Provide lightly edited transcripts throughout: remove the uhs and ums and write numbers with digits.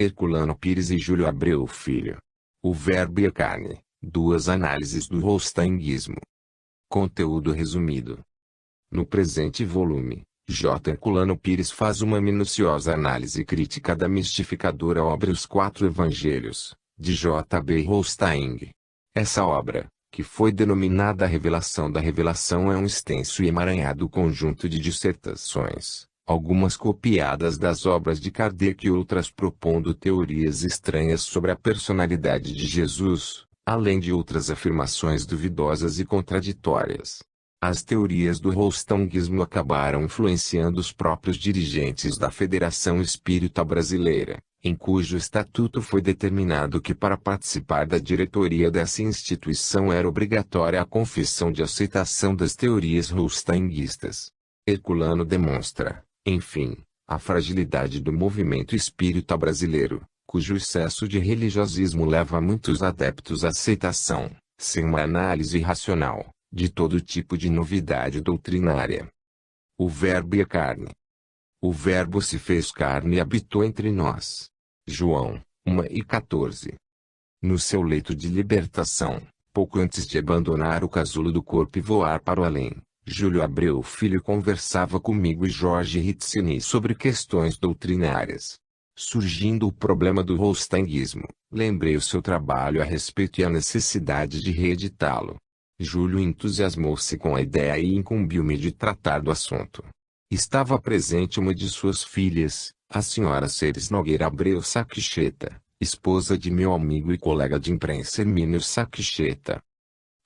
Herculano Pires e Júlio Abreu Filho. O Verbo e a Carne, duas análises do holstein-guismo. Conteúdo resumido. No presente volume, J. Herculano Pires faz uma minuciosa análise crítica da mistificadora obra Os Quatro Evangelhos, de J. B. Holstein. Essa obra, que foi denominada A Revelação da Revelação, é um extenso e emaranhado conjunto de dissertações, algumas copiadas das obras de Kardec e outras propondo teorias estranhas sobre a personalidade de Jesus, além de outras afirmações duvidosas e contraditórias. As teorias do holstein-guismo acabaram influenciando os próprios dirigentes da Federação Espírita Brasileira, em cujo estatuto foi determinado que para participar da diretoria dessa instituição era obrigatória a confissão de aceitação das teorias holstein-guistas. Herculano demonstra, enfim, a fragilidade do movimento espírita brasileiro, cujo excesso de religiosismo leva muitos adeptos à aceitação, sem uma análise racional, de todo tipo de novidade doutrinária. O Verbo e a Carne. O Verbo se fez carne e habitou entre nós. João 1:14. No seu leito de libertação, pouco antes de abandonar o casulo do corpo e voar para o além, Júlio Abreu Filho conversava comigo e Jorge Rizzini sobre questões doutrinárias. Surgindo o problema do holstein-guismo, lembrei o seu trabalho a respeito e a necessidade de reeditá-lo. Júlio entusiasmou-se com a ideia e incumbiu-me de tratar do assunto. Estava presente uma de suas filhas, a senhora Ceres Nogueira Abreu Saquicheta, esposa de meu amigo e colega de imprensa Hermínio Saquicheta.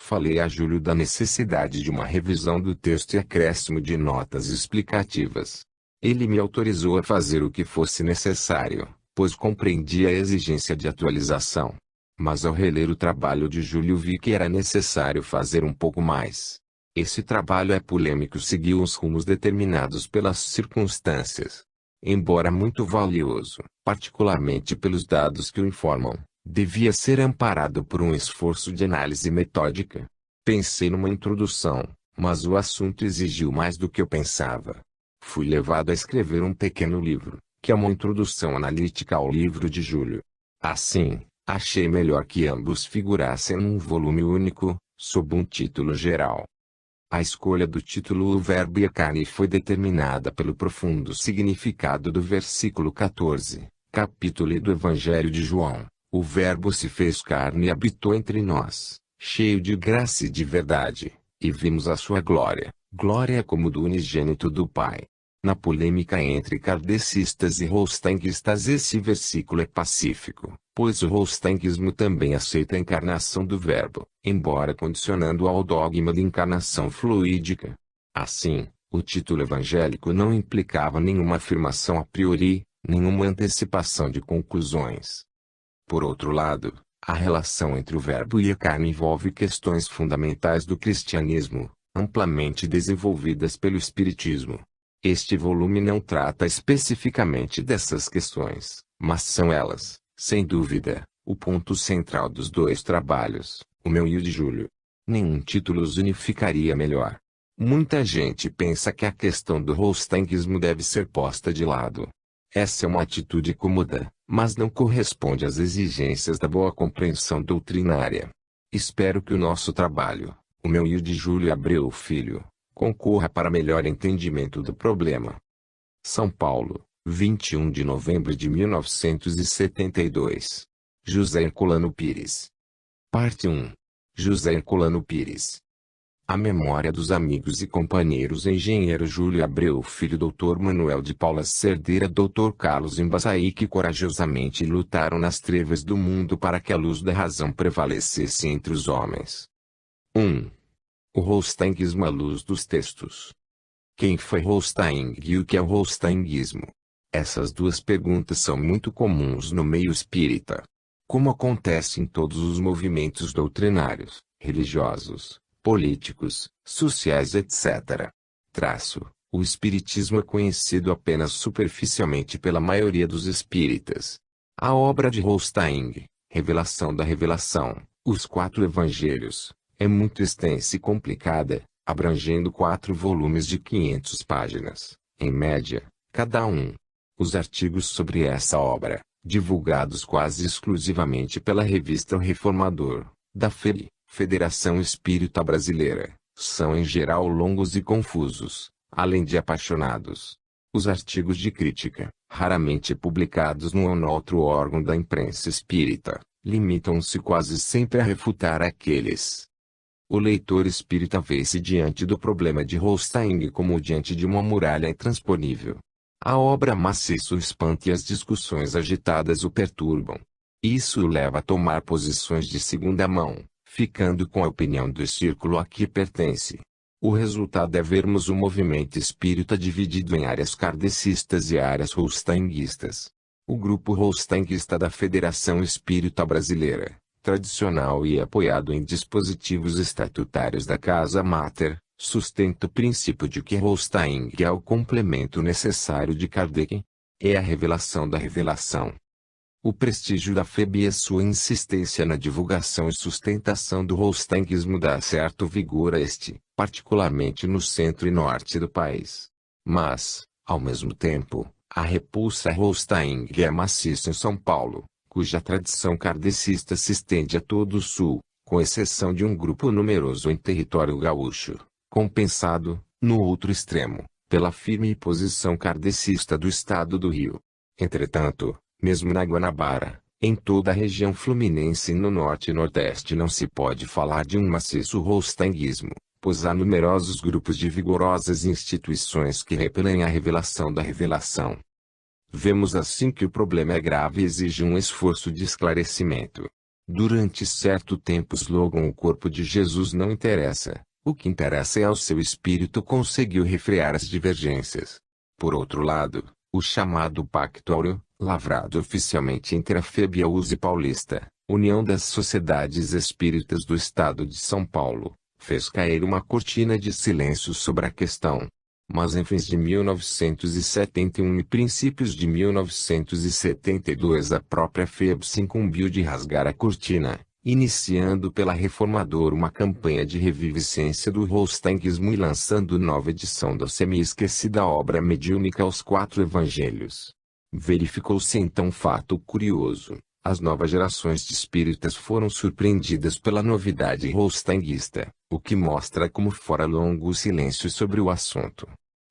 Falei a Júlio da necessidade de uma revisão do texto e acréscimo de notas explicativas. Ele me autorizou a fazer o que fosse necessário, pois compreendia a exigência de atualização. Mas ao reler o trabalho de Júlio vi que era necessário fazer um pouco mais. Esse trabalho é polêmico e seguiu os rumos determinados pelas circunstâncias. Embora muito valioso, particularmente pelos dados que o informam, devia ser amparado por um esforço de análise metódica. Pensei numa introdução, mas o assunto exigiu mais do que eu pensava. Fui levado a escrever um pequeno livro, que é uma introdução analítica ao livro de Júlio. Assim, achei melhor que ambos figurassem num volume único, sob um título geral. A escolha do título O Verbo e a Carne foi determinada pelo profundo significado do versículo 14, capítulo do Evangelho de João. O Verbo se fez carne e habitou entre nós, cheio de graça e de verdade, e vimos a sua glória, glória como do unigênito do Pai. Na polêmica entre kardecistas e holstein-guistas esse versículo é pacífico, pois o holstein-guismo também aceita a encarnação do Verbo, embora condicionando ao dogma de encarnação fluídica. Assim, o título evangélico não implicava nenhuma afirmação a priori, nenhuma antecipação de conclusões. Por outro lado, a relação entre o Verbo e a carne envolve questões fundamentais do cristianismo, amplamente desenvolvidas pelo Espiritismo. Este volume não trata especificamente dessas questões, mas são elas, sem dúvida, o ponto central dos dois trabalhos, o meu e o de Júlio. Nenhum título os unificaria melhor. Muita gente pensa que a questão do holstein-guismo deve ser posta de lado. Essa é uma atitude cômoda, mas não corresponde às exigências da boa compreensão doutrinária. Espero que o nosso trabalho, o meu e o de Júlio Abreu Filho, concorra para melhor entendimento do problema. São Paulo, 21 de novembro de 1972. José Herculano Pires. Parte 1. José Herculano Pires. A memória dos amigos e companheiros engenheiro Júlio Abreu Filho, Dr. Manuel de Paula Cerdeira, Dr. Carlos Embaçaí, que corajosamente lutaram nas trevas do mundo para que a luz da razão prevalecesse entre os homens. 1. O holstein-guismo à luz dos textos. Quem foi Holstein e o que é o holstein-guismo? Essas duas perguntas são muito comuns no meio espírita. Como acontece em todos os movimentos doutrinários, religiosos, políticos, sociais, etc. O espiritismo é conhecido apenas superficialmente pela maioria dos espíritas. A obra de Holstein, Revelação da Revelação, Os Quatro Evangelhos, é muito extensa e complicada, abrangendo 4 volumes de 500 páginas, em média, cada um. Os artigos sobre essa obra, divulgados quase exclusivamente pela revista O Reformador, da FEB, Federação Espírita Brasileira, são em geral longos e confusos, além de apaixonados. Os artigos de crítica, raramente publicados num ou outro órgão da imprensa espírita, limitam-se quase sempre a refutar aqueles. O leitor espírita vê-se diante do problema de Holstein como diante de uma muralha intransponível. A obra maciça o espanta e as discussões agitadas o perturbam. Isso o leva a tomar posições de segunda mão, ficando com a opinião do círculo a que pertence. O resultado é vermos o movimento espírita dividido em áreas kardecistas e áreas holsteinguistas. O grupo holsteinguista da Federação Espírita Brasileira, tradicional e apoiado em dispositivos estatutários da Casa Mater, sustenta o princípio de que Holstein é o complemento necessário de Kardec. É a revelação da revelação. O prestígio da FEB e a sua insistência na divulgação e sustentação do holsteinguismo dá certo vigor a este, particularmente no centro e norte do país. Mas, ao mesmo tempo, a repulsa a Holstein é maciça em São Paulo, cuja tradição kardecista se estende a todo o sul, com exceção de um grupo numeroso em território gaúcho, compensado, no outro extremo, pela firme posição kardecista do estado do Rio. Entretanto, mesmo na Guanabara, em toda a região fluminense e no norte e nordeste não se pode falar de um maciço holsteinguismo, pois há numerosos grupos de vigorosas instituições que repelem a revelação da revelação. Vemos assim que o problema é grave e exige um esforço de esclarecimento. Durante certo tempo o slogan "O corpo de Jesus não interessa", o que interessa é ao seu espírito conseguiu refrear as divergências. Por outro lado, o chamado Pacto Áureo, lavrado oficialmente entre a FEB e a USE Paulista, União das Sociedades Espíritas do Estado de São Paulo, fez cair uma cortina de silêncio sobre a questão. Mas em fins de 1971 e princípios de 1972 a própria FEB se incumbiu de rasgar a cortina, iniciando pela Reformador uma campanha de reviviscência do holsteinguismo e lançando nova edição da semi-esquecida obra mediúnica Os Quatro Evangelhos. Verificou-se então um fato curioso: as novas gerações de espíritas foram surpreendidas pela novidade holsteinguista, o que mostra como fora longo o silêncio sobre o assunto.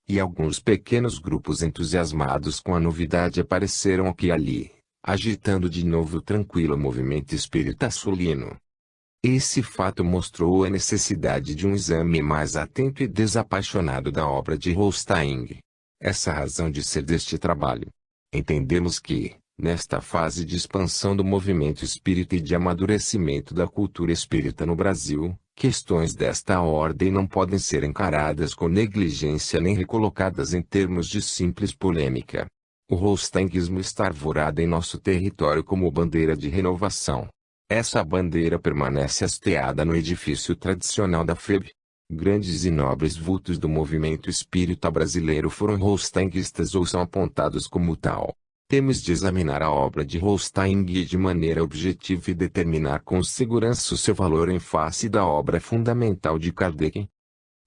E alguns pequenos grupos entusiasmados com a novidade apareceram aqui e ali, agitando de novo o tranquilo movimento espírita sulino. Esse fato mostrou a necessidade de um exame mais atento e desapaixonado da obra de Holstein. Essa é a razão de ser deste trabalho. Entendemos que, nesta fase de expansão do movimento espírita e de amadurecimento da cultura espírita no Brasil, questões desta ordem não podem ser encaradas com negligência nem recolocadas em termos de simples polêmica. O holsteinguismo está arvorado em nosso território como bandeira de renovação. Essa bandeira permanece hasteada no edifício tradicional da FEB. Grandes e nobres vultos do movimento espírita brasileiro foram holsteinguistas ou são apontados como tal. Temos de examinar a obra de Holstein de maneira objetiva e determinar com segurança o seu valor em face da obra fundamental de Kardec.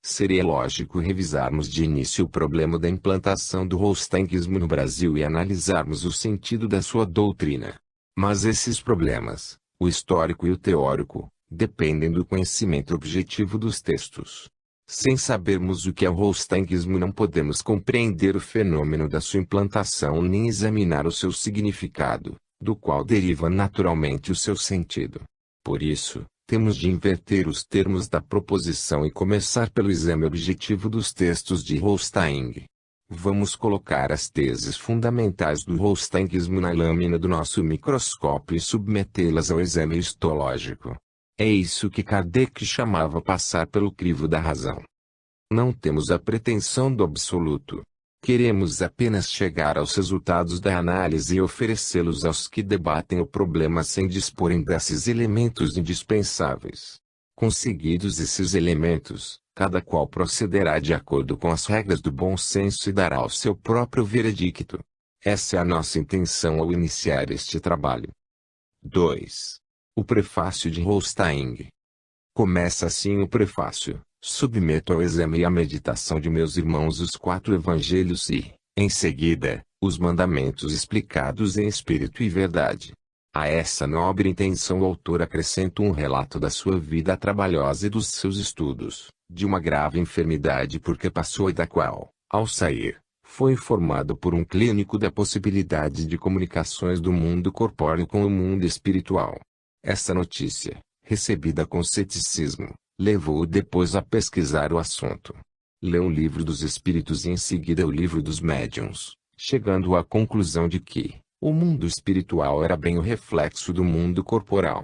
Seria lógico revisarmos de início o problema da implantação do holsteinguismo no Brasil e analisarmos o sentido da sua doutrina. Mas esses problemas, o histórico e o teórico, dependem do conhecimento objetivo dos textos. Sem sabermos o que é o holsteinguismo não podemos compreender o fenômeno da sua implantação nem examinar o seu significado, do qual deriva naturalmente o seu sentido. Por isso, temos de inverter os termos da proposição e começar pelo exame objetivo dos textos de Holstein. Vamos colocar as teses fundamentais do holsteinguismo na lâmina do nosso microscópio e submetê-las ao exame histológico. É isso que Kardec chamava passar pelo crivo da razão. Não temos a pretensão do absoluto. Queremos apenas chegar aos resultados da análise e oferecê-los aos que debatem o problema sem disporem desses elementos indispensáveis. Conseguidos esses elementos, cada qual procederá de acordo com as regras do bom senso e dará o seu próprio veredicto. Essa é a nossa intenção ao iniciar este trabalho. 2. O prefácio de Holstein. Começa assim o prefácio: submeto ao exame e à meditação de meus irmãos os quatro evangelhos e, em seguida, os mandamentos explicados em espírito e verdade. A essa nobre intenção o autor acrescenta um relato da sua vida trabalhosa e dos seus estudos, de uma grave enfermidade por que passou e da qual, ao sair, foi informado por um clínico da possibilidade de comunicações do mundo corpóreo com o mundo espiritual. Essa notícia, recebida com ceticismo, levou-o depois a pesquisar o assunto. Leu o Livro dos Espíritos e em seguida o Livro dos Médiuns, chegando à conclusão de que o mundo espiritual era bem o reflexo do mundo corporal.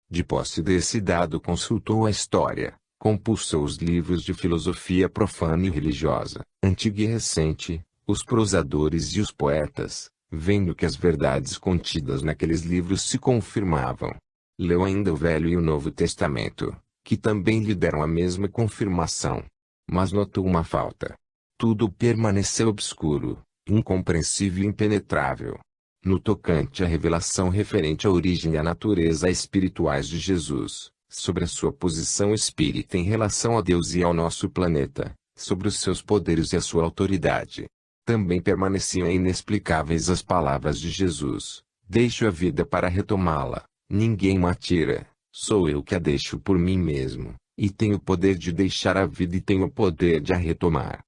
De posse desse dado consultou a história, compulsou os livros de filosofia profana e religiosa, antiga e recente, os prosadores e os poetas, vendo que as verdades contidas naqueles livros se confirmavam. Leu ainda o Velho e o Novo Testamento, que também lhe deram a mesma confirmação. Mas notou uma falta. Tudo permaneceu obscuro, incompreensível e impenetrável. No tocante à revelação referente à origem e à natureza espirituais de Jesus, sobre a sua posição espírita em relação a Deus e ao nosso planeta, sobre os seus poderes e a sua autoridade, também permaneciam inexplicáveis as palavras de Jesus: deixo a vida para retomá-la, ninguém me tira, sou eu que a deixo por mim mesmo, e tenho o poder de deixar a vida e tenho o poder de a retomar.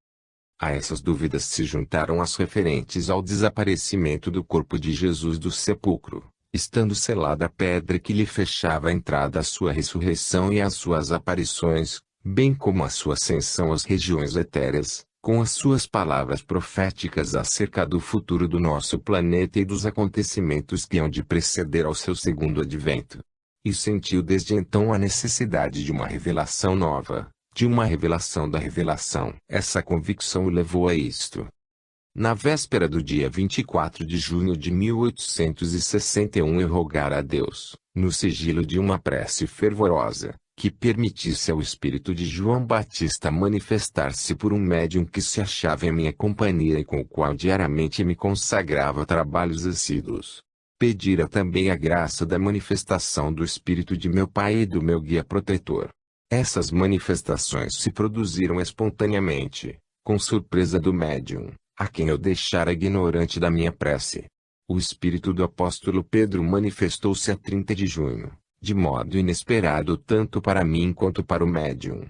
A essas dúvidas se juntaram as referentes ao desaparecimento do corpo de Jesus do sepulcro, estando selada a pedra que lhe fechava a entrada à sua ressurreição e às suas aparições, bem como a sua ascensão às regiões etéreas, com as suas palavras proféticas acerca do futuro do nosso planeta e dos acontecimentos que hão de preceder ao seu segundo advento. E sentiu desde então a necessidade de uma revelação nova, de uma revelação da revelação. Essa convicção o levou a isto. Na véspera do dia 24 de junho de 1861 eu rogara a Deus, no sigilo de uma prece fervorosa, que permitisse ao espírito de João Batista manifestar-se por um médium que se achava em minha companhia e com o qual diariamente me consagrava a trabalhos assíduos. Pedira também a graça da manifestação do espírito de meu pai e do meu guia protetor. Essas manifestações se produziram espontaneamente, com surpresa do médium, a quem eu deixara ignorante da minha prece. O espírito do apóstolo Pedro manifestou-se a 30 de junho, de modo inesperado tanto para mim quanto para o médium.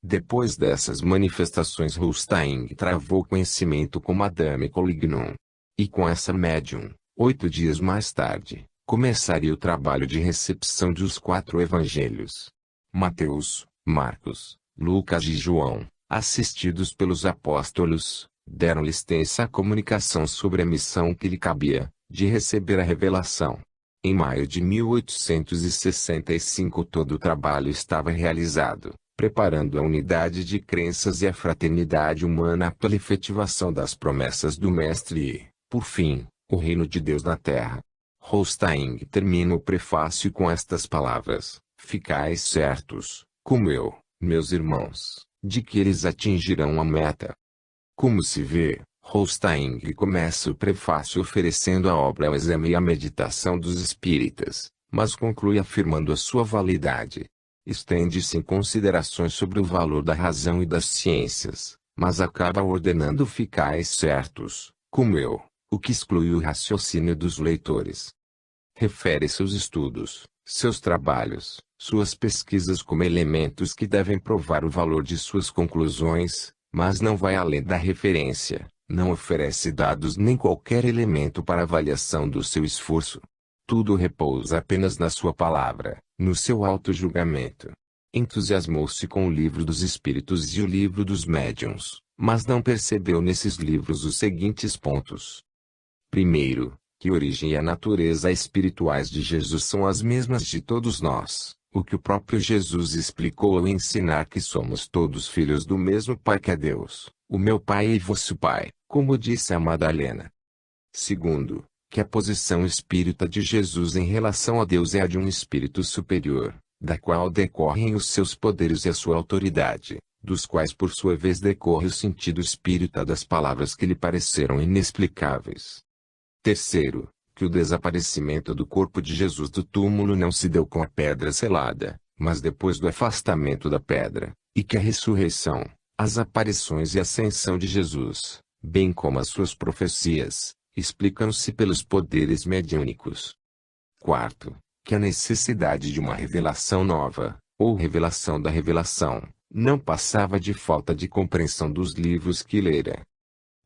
Depois dessas manifestações Rollstein travou conhecimento com Madame Collignon. E com essa médium, 8 dias mais tarde, começaria o trabalho de recepção dos 4 evangelhos. Mateus, Marcos, Lucas e João, assistidos pelos apóstolos, deram-lhe extensa comunicação sobre a missão que lhe cabia, de receber a revelação. Em maio de 1865 todo o trabalho estava realizado, preparando a unidade de crenças e a fraternidade humana pela efetivação das promessas do Mestre e, por fim, o reino de Deus na Terra. Rollstein termina o prefácio com estas palavras: ficais certos, como eu, meus irmãos, de que eles atingirão a meta. Como se vê, Rollstein começa o prefácio oferecendo a obra ao exame e à meditação dos espíritas, mas conclui afirmando a sua validade. Estende-se em considerações sobre o valor da razão e das ciências, mas acaba ordenando ficais certos, como eu, o que exclui o raciocínio dos leitores. Refere seus estudos, seus trabalhos, suas pesquisas como elementos que devem provar o valor de suas conclusões, mas não vai além da referência, não oferece dados nem qualquer elemento para avaliação do seu esforço. Tudo repousa apenas na sua palavra, no seu auto-julgamento. Entusiasmou-se com o Livro dos Espíritos e o Livro dos Médiuns, mas não percebeu nesses livros os seguintes pontos. Primeiro, que a origem e a natureza espirituais de Jesus são as mesmas de todos nós, o que o próprio Jesus explicou ao ensinar que somos todos filhos do mesmo Pai que é Deus, o meu Pai e vosso Pai, como disse a Madalena. Segundo, que a posição espírita de Jesus em relação a Deus é a de um espírito superior, da qual decorrem os seus poderes e a sua autoridade, dos quais por sua vez decorre o sentido espírita das palavras que lhe pareceram inexplicáveis. Terceiro, que o desaparecimento do corpo de Jesus do túmulo não se deu com a pedra selada, mas depois do afastamento da pedra, e que a ressurreição, as aparições e a ascensão de Jesus, bem como as suas profecias, explicam-se pelos poderes mediúnicos. Quarto, que a necessidade de uma revelação nova, ou revelação da revelação, não passava de falta de compreensão dos livros que lera.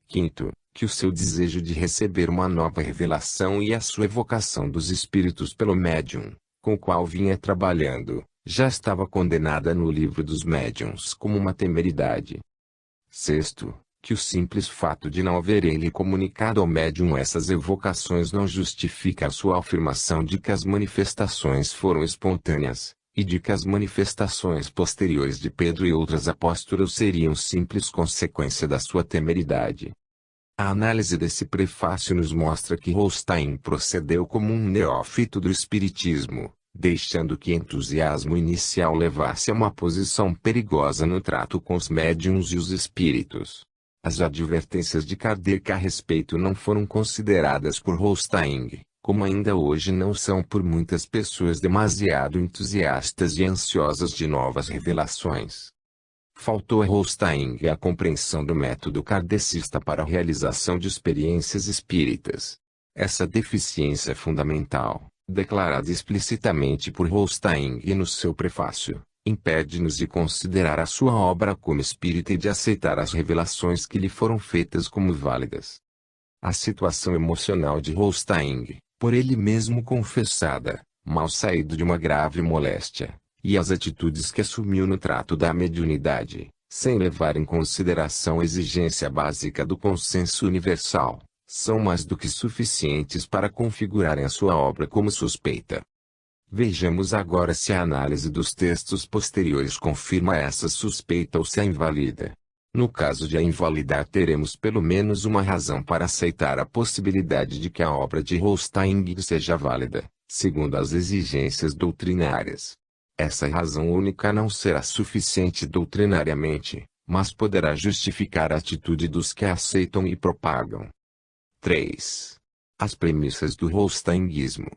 Quinto, que o seu desejo de receber uma nova revelação e a sua evocação dos espíritos pelo médium, com o qual vinha trabalhando, já estava condenada no livro dos médiuns como uma temeridade. Sexto, que o simples fato de não haverem-lhe comunicado ao médium essas evocações não justifica a sua afirmação de que as manifestações foram espontâneas, e de que as manifestações posteriores de Pedro e outros apóstolos seriam simples consequência da sua temeridade. A análise desse prefácio nos mostra que Holstein procedeu como um neófito do Espiritismo, deixando que entusiasmo inicial levasse a uma posição perigosa no trato com os médiuns e os espíritos. As advertências de Kardec a respeito não foram consideradas por Holstein, como ainda hoje não são por muitas pessoas demasiado entusiastas e ansiosas de novas revelações. Faltou a Holstein a compreensão do método kardecista para a realização de experiências espíritas. Essa deficiência é fundamental, declarada explicitamente por Holstein no seu prefácio, impede-nos de considerar a sua obra como espírita e de aceitar as revelações que lhe foram feitas como válidas. A situação emocional de Holstein, por ele mesmo confessada, mal saído de uma grave moléstia, e as atitudes que assumiu no trato da mediunidade, sem levar em consideração a exigência básica do consenso universal, são mais do que suficientes para configurarem a sua obra como suspeita. Vejamos agora se a análise dos textos posteriores confirma essa suspeita ou se a invalida. No caso de a invalidar, teremos pelo menos uma razão para aceitar a possibilidade de que a obra de Holstein seja válida, segundo as exigências doutrinárias. Essa razão única não será suficiente doutrinariamente, mas poderá justificar a atitude dos que a aceitam e propagam. 3. As premissas do holsteinguismo.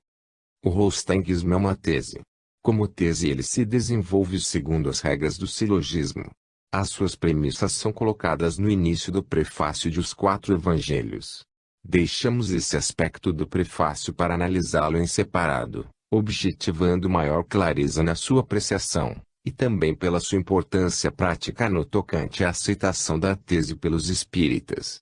O holsteinguismo é uma tese. Como tese, ele se desenvolve segundo as regras do silogismo. As suas premissas são colocadas no início do prefácio de Os Quatro Evangelhos. Deixamos esse aspecto do prefácio para analisá-lo em separado, objetivando maior clareza na sua apreciação, e também pela sua importância prática no tocante à aceitação da tese pelos espíritas.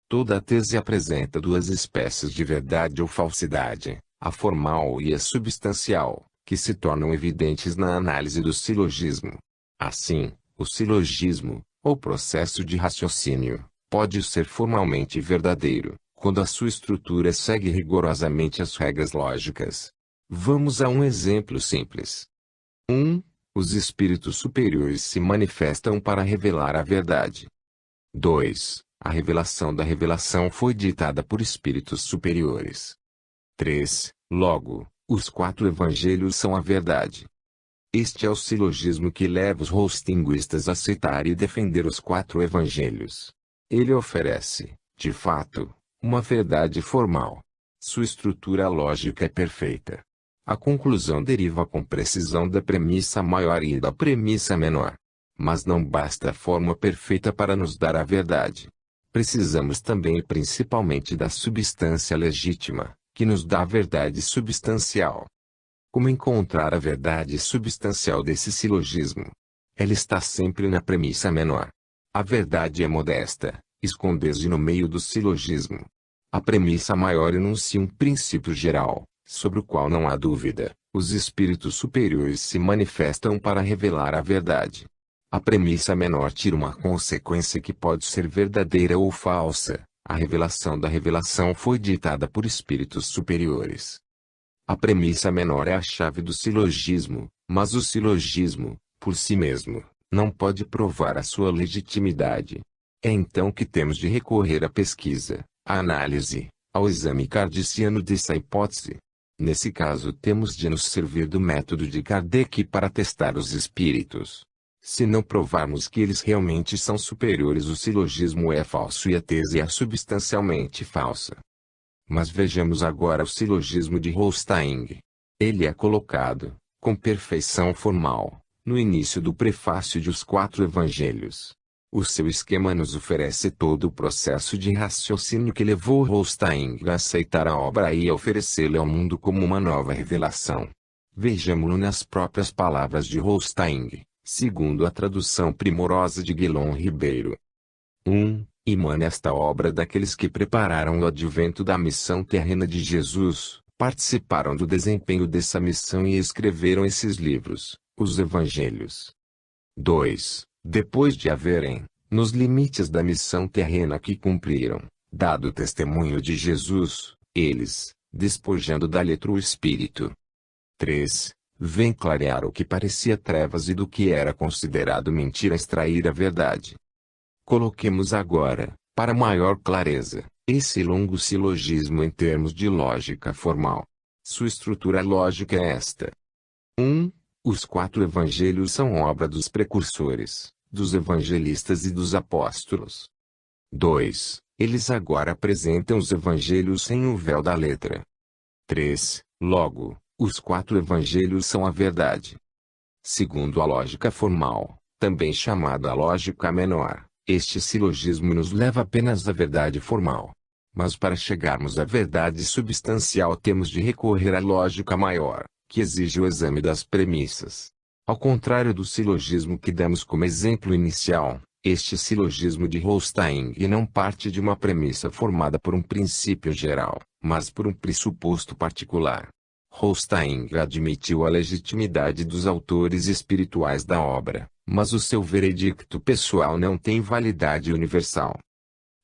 Toda a tese apresenta duas espécies de verdade ou falsidade, a formal e a substancial, que se tornam evidentes na análise do silogismo. Assim, o silogismo, ou processo de raciocínio, pode ser formalmente verdadeiro, quando a sua estrutura segue rigorosamente as regras lógicas. Vamos a um exemplo simples. 1. Os espíritos superiores se manifestam para revelar a verdade. 2. A revelação da revelação foi ditada por espíritos superiores. 3. Logo, os quatro evangelhos são a verdade. Este é o silogismo que leva os holsteinguistas a aceitar e defender os quatro evangelhos. Ele oferece, de fato, uma verdade formal. Sua estrutura lógica é perfeita. A conclusão deriva com precisão da premissa maior e da premissa menor. Mas não basta a forma perfeita para nos dar a verdade. Precisamos também e principalmente da substância legítima, que nos dá a verdade substancial. Como encontrar a verdade substancial desse silogismo? Ela está sempre na premissa menor. A verdade é modesta, esconde-se no meio do silogismo. A premissa maior enuncia um princípio geral, sobre o qual não há dúvida. Os espíritos superiores se manifestam para revelar a verdade. A premissa menor tira uma consequência que pode ser verdadeira ou falsa. A revelação da revelação foi ditada por espíritos superiores. A premissa menor é a chave do silogismo, mas o silogismo, por si mesmo, não pode provar a sua legitimidade. É então que temos de recorrer à pesquisa, à análise, ao exame kardeciano dessa hipótese. Nesse caso, temos de nos servir do método de Kardec para testar os espíritos. Se não provarmos que eles realmente são superiores, o silogismo é falso e a tese é substancialmente falsa. Mas vejamos agora o silogismo de Holstein. Ele é colocado, com perfeição formal, no início do prefácio de Os Quatro Evangelhos. O seu esquema nos oferece todo o processo de raciocínio que levou Holstein a aceitar a obra e a oferecê-la ao mundo como uma nova revelação. Vejamo-lo nas próprias palavras de Holstein, segundo a tradução primorosa de Guilom Ribeiro. 1. Emana esta obra daqueles que prepararam o advento da missão terrena de Jesus, participaram do desempenho dessa missão e escreveram esses livros, os Evangelhos. 2. Depois de haverem, nos limites da missão terrena que cumpriram, dado o testemunho de Jesus, eles, despojando da letra o Espírito. 3. Vem clarear o que parecia trevas e do que era considerado mentira extrair a verdade. Coloquemos agora, para maior clareza, esse longo silogismo em termos de lógica formal. Sua estrutura lógica é esta. 1. Os 4 evangelhos são obra dos precursores, dos evangelistas e dos apóstolos. 2. Eles agora apresentam os evangelhos sem o véu da letra. 3. Logo, os 4 evangelhos são a verdade. Segundo a lógica formal, também chamada lógica menor, este silogismo nos leva apenas à verdade formal. Mas para chegarmos à verdade substancial temos de recorrer à lógica maior, que exige o exame das premissas. Ao contrário do silogismo que damos como exemplo inicial, este silogismo de Holstein não parte de uma premissa formada por um princípio geral, mas por um pressuposto particular. Holstein admitiu a legitimidade dos autores espirituais da obra, mas o seu veredicto pessoal não tem validade universal.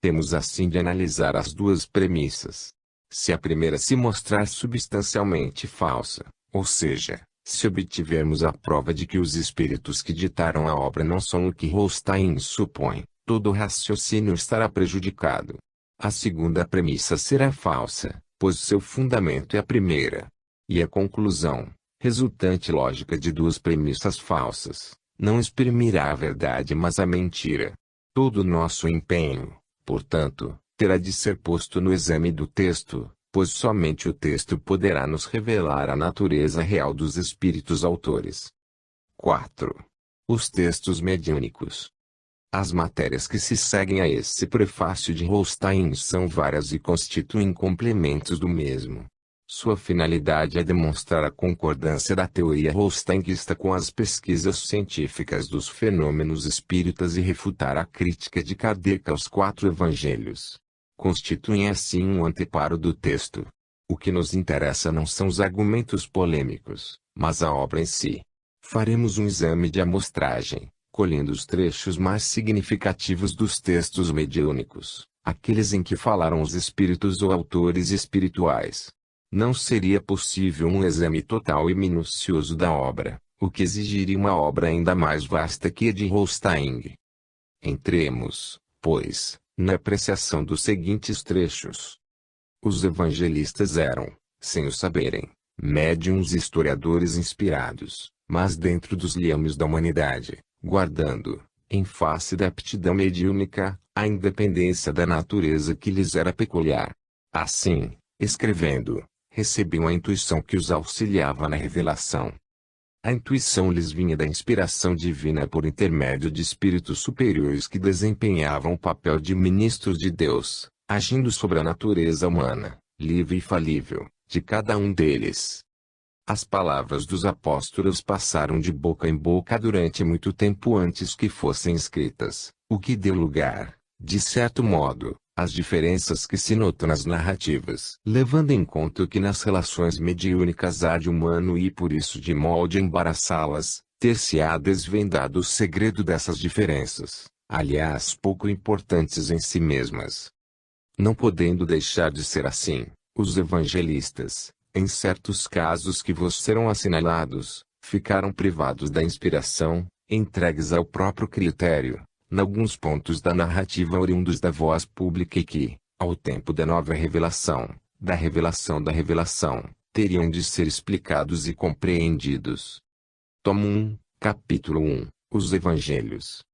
Temos assim de analisar as duas premissas. Se a primeira se mostrar substancialmente falsa, ou seja, se obtivermos a prova de que os espíritos que ditaram a obra não são o que Holstein supõe, todo o raciocínio estará prejudicado. A segunda premissa será falsa, pois seu fundamento é a primeira. E a conclusão, resultante lógica de duas premissas falsas, não exprimirá a verdade mas a mentira. Todo o nosso empenho, portanto, terá de ser posto no exame do texto, pois somente o texto poderá nos revelar a natureza real dos espíritos autores. 4. Os textos mediúnicos. As matérias que se seguem a esse prefácio de Holstein são várias e constituem complementos do mesmo. Sua finalidade é demonstrar a concordância da teoria holsteinguista com as pesquisas científicas dos fenômenos espíritas e refutar a crítica de Kardec aos 4 evangelhos. Constituem assim um anteparo do texto. O que nos interessa não são os argumentos polêmicos, mas a obra em si. Faremos um exame de amostragem, colhendo os trechos mais significativos dos textos mediúnicos, aqueles em que falaram os espíritos ou autores espirituais. Não seria possível um exame total e minucioso da obra, o que exigiria uma obra ainda mais vasta que a de Holstein. Entremos, pois, na apreciação dos seguintes trechos. Os evangelistas eram, sem o saberem, médiuns e historiadores inspirados, mas dentro dos liames da humanidade, guardando, em face da aptidão mediúnica, a independência da natureza que lhes era peculiar. Assim, escrevendo, recebiam a intuição que os auxiliava na revelação. A intuição lhes vinha da inspiração divina por intermédio de espíritos superiores que desempenhavam o papel de ministros de Deus, agindo sobre a natureza humana, livre e falível, de cada um deles. As palavras dos apóstolos passaram de boca em boca durante muito tempo antes que fossem escritas, o que deu lugar, de certo modo, às diferenças que se notam nas narrativas. Levando em conta o que nas relações mediúnicas há de humano e por isso de molde embaraçá-las, ter-se-á desvendado o segredo dessas diferenças, aliás pouco importantes em si mesmas. Não podendo deixar de ser assim, os evangelistas, em certos casos que vos serão assinalados, ficaram privados da inspiração, entregues ao próprio critério, alguns pontos da narrativa oriundos da voz pública e que, ao tempo da nova revelação, da revelação, teriam de ser explicados e compreendidos. Tomo 1, capítulo 1, Os Evangelhos.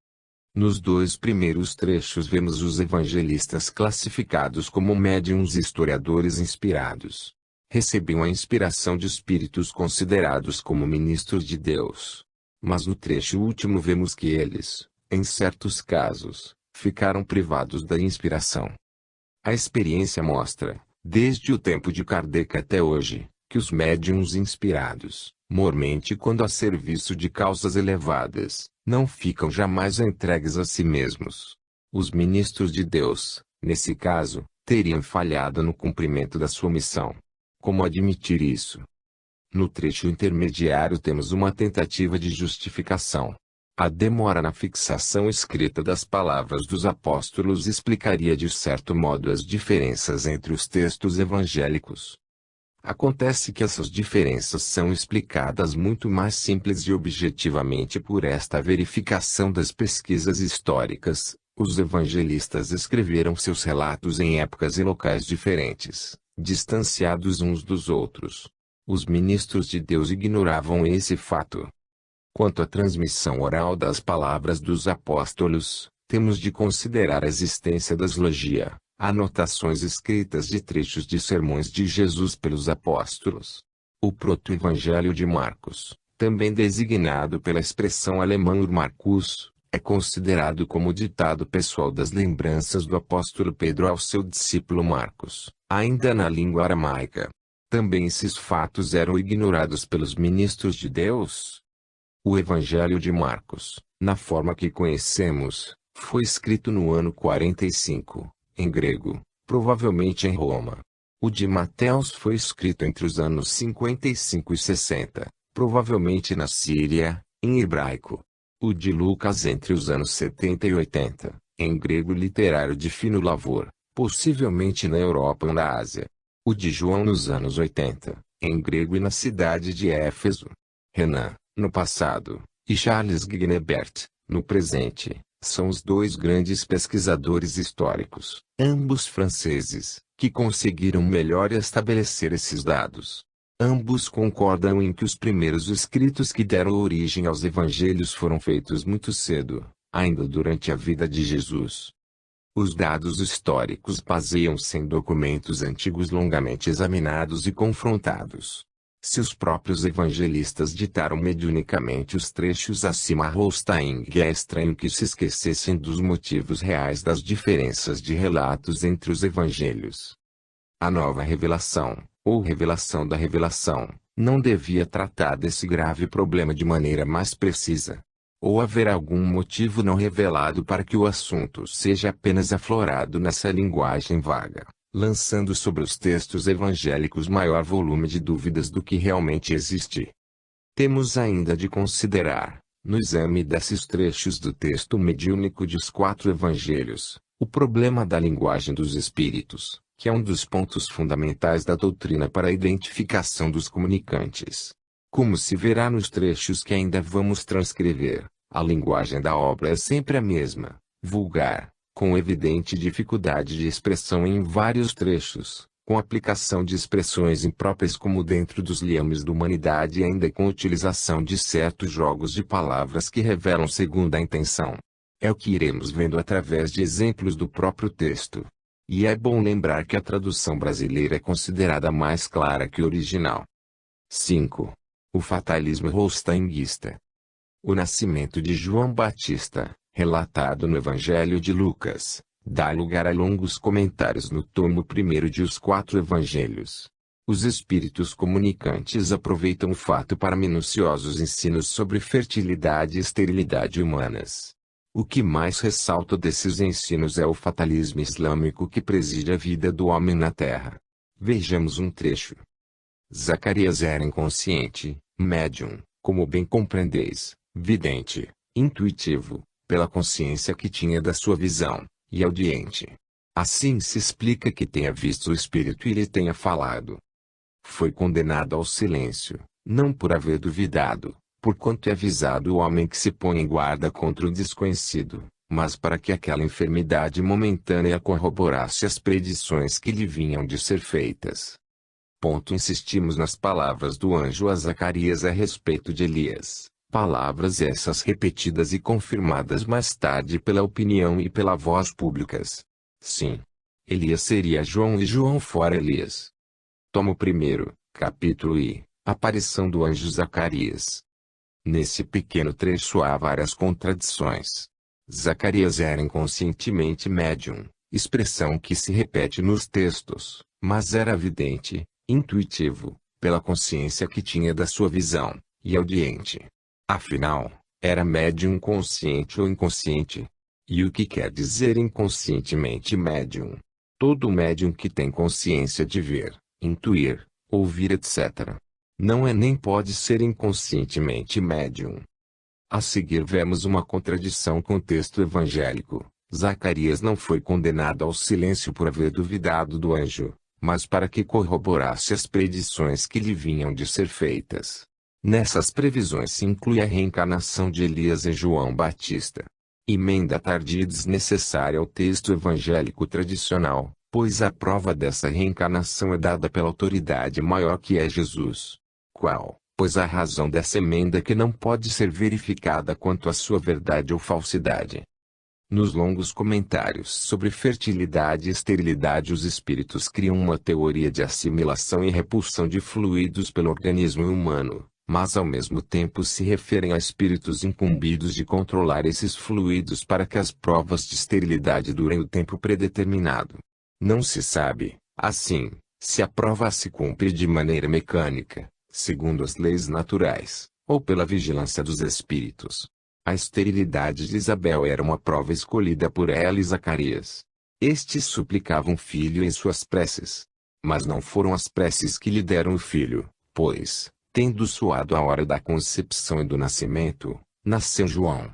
Nos 2 primeiros trechos vemos os evangelistas classificados como médiuns e historiadores inspirados. Recebiam a inspiração de espíritos considerados como ministros de Deus. Mas no trecho último vemos que eles, em certos casos, ficaram privados da inspiração. A experiência mostra, desde o tempo de Kardec até hoje, que os médiuns inspirados, mormente quando a serviço de causas elevadas, não ficam jamais entregues a si mesmos. Os ministros de Deus, nesse caso, teriam falhado no cumprimento da sua missão. Como admitir isso? No trecho intermediário temos uma tentativa de justificação. A demora na fixação escrita das palavras dos apóstolos explicaria de certo modo as diferenças entre os textos evangélicos. Acontece que essas diferenças são explicadas muito mais simples e objetivamente por esta verificação das pesquisas históricas. Os evangelistas escreveram seus relatos em épocas e locais diferentes, distanciados uns dos outros. Os ministros de Deus ignoravam esse fato. Quanto à transmissão oral das palavras dos apóstolos, temos de considerar a existência da slogia, anotações escritas de trechos de sermões de Jesus pelos apóstolos. O proto-evangelho de Marcos, também designado pela expressão alemã Ur Marcus, é considerado como ditado pessoal das lembranças do apóstolo Pedro ao seu discípulo Marcos, ainda na língua aramaica. Também esses fatos eram ignorados pelos ministros de Deus. O Evangelho de Marcos, na forma que conhecemos, foi escrito no ano 45, em grego, provavelmente em Roma. O de Mateus foi escrito entre os anos 55 e 60, provavelmente na Síria, em hebraico. O de Lucas entre os anos 70 e 80, em grego literário de fino lavor, possivelmente na Europa ou na Ásia. O de João nos anos 80, em grego e na cidade de Éfeso. Renan, no passado, e Charles Guillenbert, no presente, são os dois grandes pesquisadores históricos, ambos franceses, que conseguiram melhor estabelecer esses dados. Ambos concordam em que os primeiros escritos que deram origem aos evangelhos foram feitos muito cedo, ainda durante a vida de Jesus. Os dados históricos baseiam-se em documentos antigos longamente examinados e confrontados. Se os próprios evangelistas ditaram mediunicamente os trechos acima, Holstein, é estranho que se esquecessem dos motivos reais das diferenças de relatos entre os evangelhos. A nova revelação, ou revelação da revelação, não devia tratar desse grave problema de maneira mais precisa. Ou haverá algum motivo não revelado para que o assunto seja apenas aflorado nessa linguagem vaga, lançando sobre os textos evangélicos maior volume de dúvidas do que realmente existe. Temos ainda de considerar, no exame desses trechos do texto mediúnico dos 4 evangelhos, o problema da linguagem dos espíritos, que é um dos pontos fundamentais da doutrina para a identificação dos comunicantes. Como se verá nos trechos que ainda vamos transcrever, a linguagem da obra é sempre a mesma, vulgar, com evidente dificuldade de expressão em vários trechos, com aplicação de expressões impróprias como dentro dos liames da humanidade e ainda com utilização de certos jogos de palavras que revelam segunda intenção. É o que iremos vendo através de exemplos do próprio texto. E é bom lembrar que a tradução brasileira é considerada mais clara que o original. 5. O fatalismo holsteinguista. O nascimento de João Batista, relatado no Evangelho de Lucas, dá lugar a longos comentários no tomo 1 de Os 4 Evangelhos. Os espíritos comunicantes aproveitam o fato para minuciosos ensinos sobre fertilidade e esterilidade humanas. O que mais ressalta desses ensinos é o fatalismo islâmico que preside a vida do homem na terra. Vejamos um trecho. Zacarias era inconsciente, médium, como bem compreendeis, vidente, intuitivo, pela consciência que tinha da sua visão, e audiente. Assim se explica que tenha visto o Espírito e lhe tenha falado. Foi condenado ao silêncio, não por haver duvidado, porquanto é avisado o homem que se põe em guarda contra o desconhecido, mas para que aquela enfermidade momentânea corroborasse as predições que lhe vinham de ser feitas. Insistimos nas palavras do anjo a Zacarias a respeito de Elias, palavras essas repetidas e confirmadas mais tarde pela opinião e pela voz públicas. Sim, Elias seria João e João fora Elias. Tomo 1, capítulo I, aparição do anjo Zacarias. Nesse pequeno trecho há várias contradições. Zacarias era inconscientemente médium, expressão que se repete nos textos, mas era vidente, intuitivo, pela consciência que tinha da sua visão, e audiente. Afinal, era médium consciente ou inconsciente? E o que quer dizer inconscientemente médium? Todo médium que tem consciência de ver, intuir, ouvir etc. Não é nem pode ser inconscientemente médium. A seguir vemos uma contradição com o texto evangélico. Zacarias não foi condenado ao silêncio por haver duvidado do anjo, mas para que corroborasse as predições que lhe vinham de ser feitas. Nessas previsões se inclui a reencarnação de Elias e João Batista. Emenda tardia e desnecessária ao texto evangélico tradicional, pois a prova dessa reencarnação é dada pela autoridade maior que é Jesus. Qual, pois, a razão dessa emenda que não pode ser verificada quanto à sua verdade ou falsidade? Nos longos comentários sobre fertilidade e esterilidade, os espíritos criam uma teoria de assimilação e repulsão de fluidos pelo organismo humano, mas ao mesmo tempo se referem a espíritos incumbidos de controlar esses fluidos para que as provas de esterilidade durem o tempo predeterminado. Não se sabe, assim, se a prova se cumpre de maneira mecânica, segundo as leis naturais, ou pela vigilância dos espíritos. A esterilidade de Isabel era uma prova escolhida por ela e Zacarias. Estes suplicavam filho em suas preces. Mas não foram as preces que lhe deram o filho, pois, tendo soado a hora da concepção e do nascimento, nasceu João.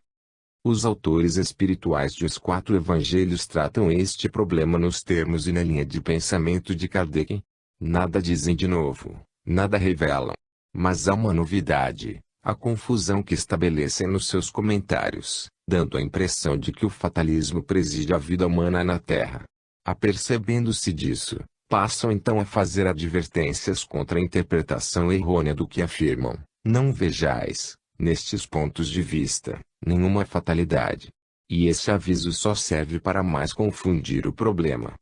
Os autores espirituais dos 4 evangelhos tratam este problema nos termos e na linha de pensamento de Kardec. Nada dizem de novo, nada revelam. Mas há uma novidade, a confusão que estabelecem nos seus comentários, dando a impressão de que o fatalismo preside a vida humana na Terra. Apercebendo-se disso, passam então a fazer advertências contra a interpretação errônea do que afirmam. Não vejais, nestes pontos de vista, nenhuma fatalidade. E esse aviso só serve para mais confundir o problema.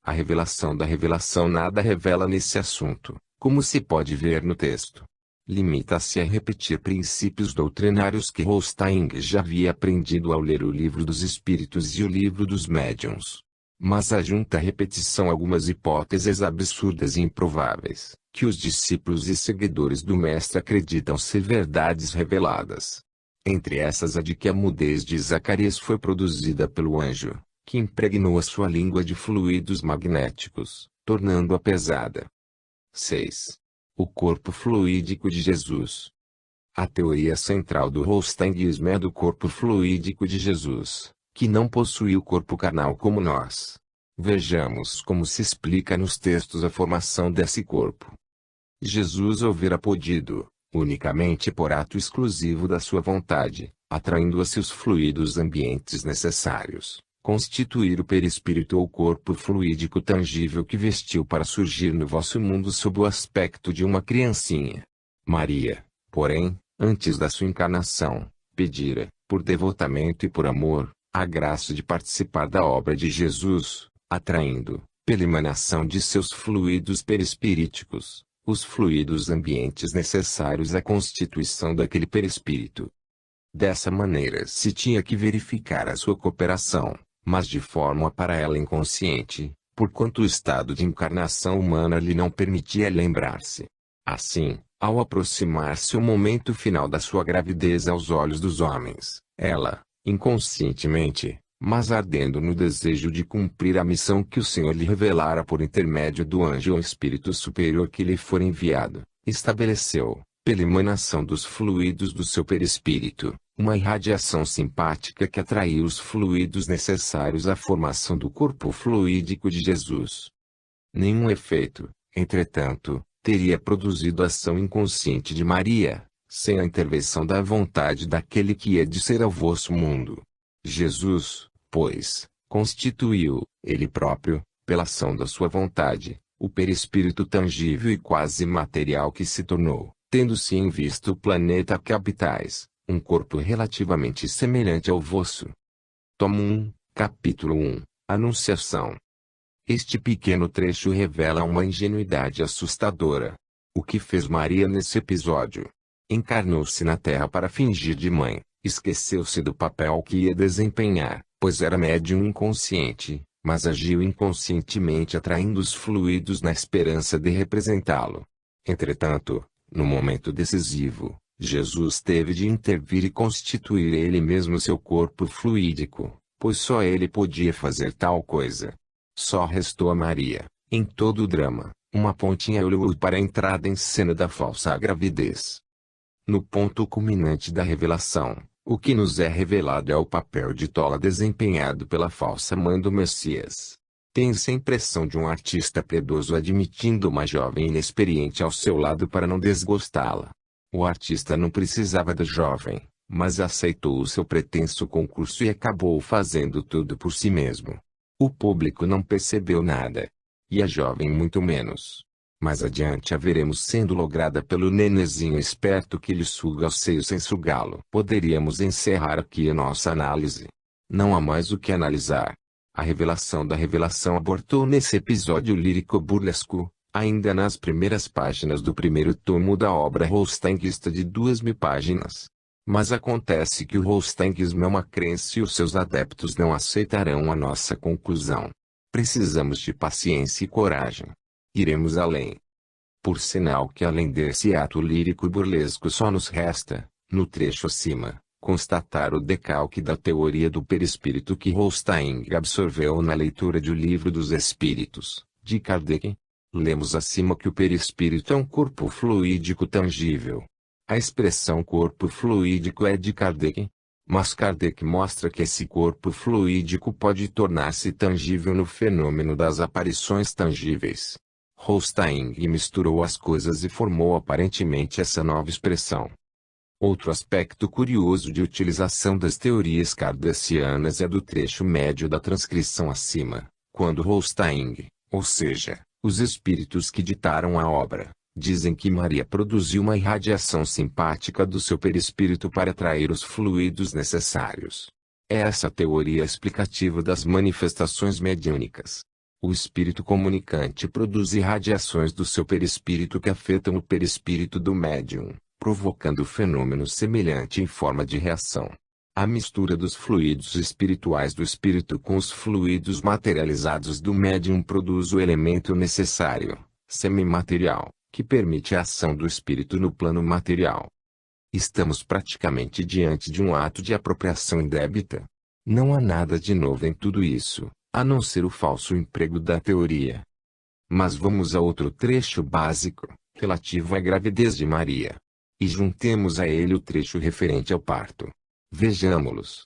A revelação da revelação nada revela nesse assunto, como se pode ver no texto. Limita-se a repetir princípios doutrinários que Holstein já havia aprendido ao ler o Livro dos Espíritos e o Livro dos Médiuns. Mas ajunta à repetição algumas hipóteses absurdas e improváveis, que os discípulos e seguidores do Mestre acreditam ser verdades reveladas. Entre essas a de que a mudez de Zacarias foi produzida pelo anjo, que impregnou a sua língua de fluidos magnéticos, tornando-a pesada. 6. O corpo fluídico de Jesus. A teoria central do holsteinismo é do corpo fluídico de Jesus, que não possui o corpo carnal como nós. Vejamos como se explica nos textos a formação desse corpo. Jesus houvera podido, unicamente por ato exclusivo da sua vontade, atraindo a si os fluidos ambientes necessários, constituir o perispírito ou corpo fluídico tangível que vestiu para surgir no vosso mundo sob o aspecto de uma criancinha. Maria, porém, antes da sua encarnação, pedira, por devotamento e por amor, a graça de participar da obra de Jesus, atraindo, pela emanação de seus fluidos perispiríticos, os fluidos ambientes necessários à constituição daquele perispírito. Dessa maneira se tinha que verificar a sua cooperação, mas de forma para ela inconsciente, porquanto o estado de encarnação humana lhe não permitia lembrar-se. Assim, ao aproximar-se o momento final da sua gravidez aos olhos dos homens, ela, inconscientemente, mas ardendo no desejo de cumprir a missão que o Senhor lhe revelara por intermédio do anjo ou espírito superior que lhe for enviado, estabeleceu, pela emanação dos fluidos do seu perispírito, uma irradiação simpática que atraiu os fluidos necessários à formação do corpo fluídico de Jesus. Nenhum efeito, entretanto, teria produzido a ação inconsciente de Maria, sem a intervenção da vontade daquele que é de ser ao vosso mundo. Jesus, pois, constituiu, ele próprio, pela ação da sua vontade, o perispírito tangível e quase material que se tornou, tendo-se em vista o planeta que habitais, um corpo relativamente semelhante ao vosso. Tomo 1, capítulo 1, Anunciação. Este pequeno trecho revela uma ingenuidade assustadora. O que fez Maria nesse episódio? Encarnou-se na Terra para fingir de mãe, Esqueceu-se do papel que ia desempenhar, pois era médium inconsciente, mas agiu inconscientemente atraindo os fluidos na esperança de representá-lo. Entretanto, no momento decisivo, Jesus teve de intervir e constituir ele mesmo seu corpo fluídico, pois só ele podia fazer tal coisa. Só restou a Maria, em todo o drama, uma pontinha para a entrada em cena da falsa gravidez. No ponto culminante da revelação, o que nos é revelado é o papel de tola desempenhado pela falsa mãe do Messias. Tem-se a impressão de um artista piedoso admitindo uma jovem inexperiente ao seu lado para não desgostá-la. O artista não precisava da jovem, mas aceitou o seu pretenso concurso e acabou fazendo tudo por si mesmo. O público não percebeu nada. E a jovem muito menos. Mais adiante a veremos sendo lograda pelo nenezinho esperto que lhe suga o seio sem sugá-lo. Poderíamos encerrar aqui a nossa análise. Não há mais o que analisar. A revelação da revelação abortou nesse episódio lírico-burlesco, ainda nas primeiras páginas do primeiro tomo da obra holsteinguista de 2.000 páginas. Mas acontece que o holsteinguismo é uma crença e os seus adeptos não aceitarão a nossa conclusão. Precisamos de paciência e coragem. Iremos além. Por sinal que além desse ato lírico burlesco só nos resta, no trecho acima, constatar o decalque da teoria do perispírito que Holstein absorveu na leitura de O Livro dos Espíritos, de Kardec. Lemos acima que o perispírito é um corpo fluídico tangível. A expressão corpo fluídico é de Kardec. Mas Kardec mostra que esse corpo fluídico pode tornar-se tangível no fenômeno das aparições tangíveis. Holstein misturou as coisas e formou aparentemente essa nova expressão. Outro aspecto curioso de utilização das teorias kardecianas é do trecho médio da transcrição acima, quando Holstein, ou seja, os espíritos que ditaram a obra, dizem que Maria produziu uma irradiação simpática do seu perispírito para atrair os fluidos necessários. É essa a teoria explicativa das manifestações mediúnicas. O espírito comunicante produz irradiações do seu perispírito que afetam o perispírito do médium, provocando fenômeno semelhante em forma de reação. A mistura dos fluidos espirituais do espírito com os fluidos materializados do médium produz o elemento necessário, semimaterial, que permite a ação do espírito no plano material. Estamos praticamente diante de um ato de apropriação indébita. Não há nada de novo em tudo isso, a não ser o falso emprego da teoria. Mas vamos a outro trecho básico, relativo à gravidez de Maria. E juntemos a ele o trecho referente ao parto. Vejamo-los.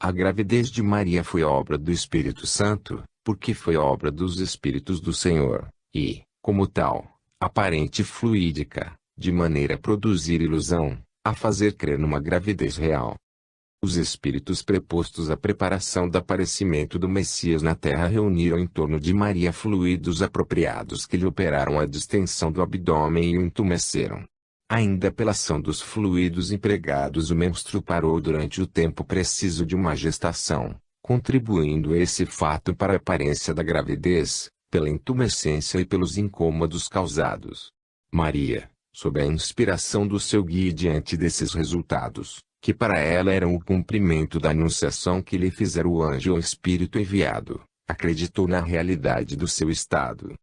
A gravidez de Maria foi obra do Espírito Santo, porque foi obra dos Espíritos do Senhor, e, como tal, aparente fluídica, de maneira a produzir ilusão, a fazer crer numa gravidez real. Os espíritos prepostos à preparação do aparecimento do Messias na Terra reuniram em torno de Maria fluidos apropriados que lhe operaram a distensão do abdômen e o entumeceram. Ainda pela ação dos fluidos empregados o menstruo parou durante o tempo preciso de uma gestação, contribuindo esse fato para a aparência da gravidez, pela intumescência e pelos incômodos causados. Maria, sob a inspiração do seu guia diante desses resultados, que para ela eram o cumprimento da anunciação que lhe fizera o anjo ou espírito enviado, acreditou na realidade do seu estado.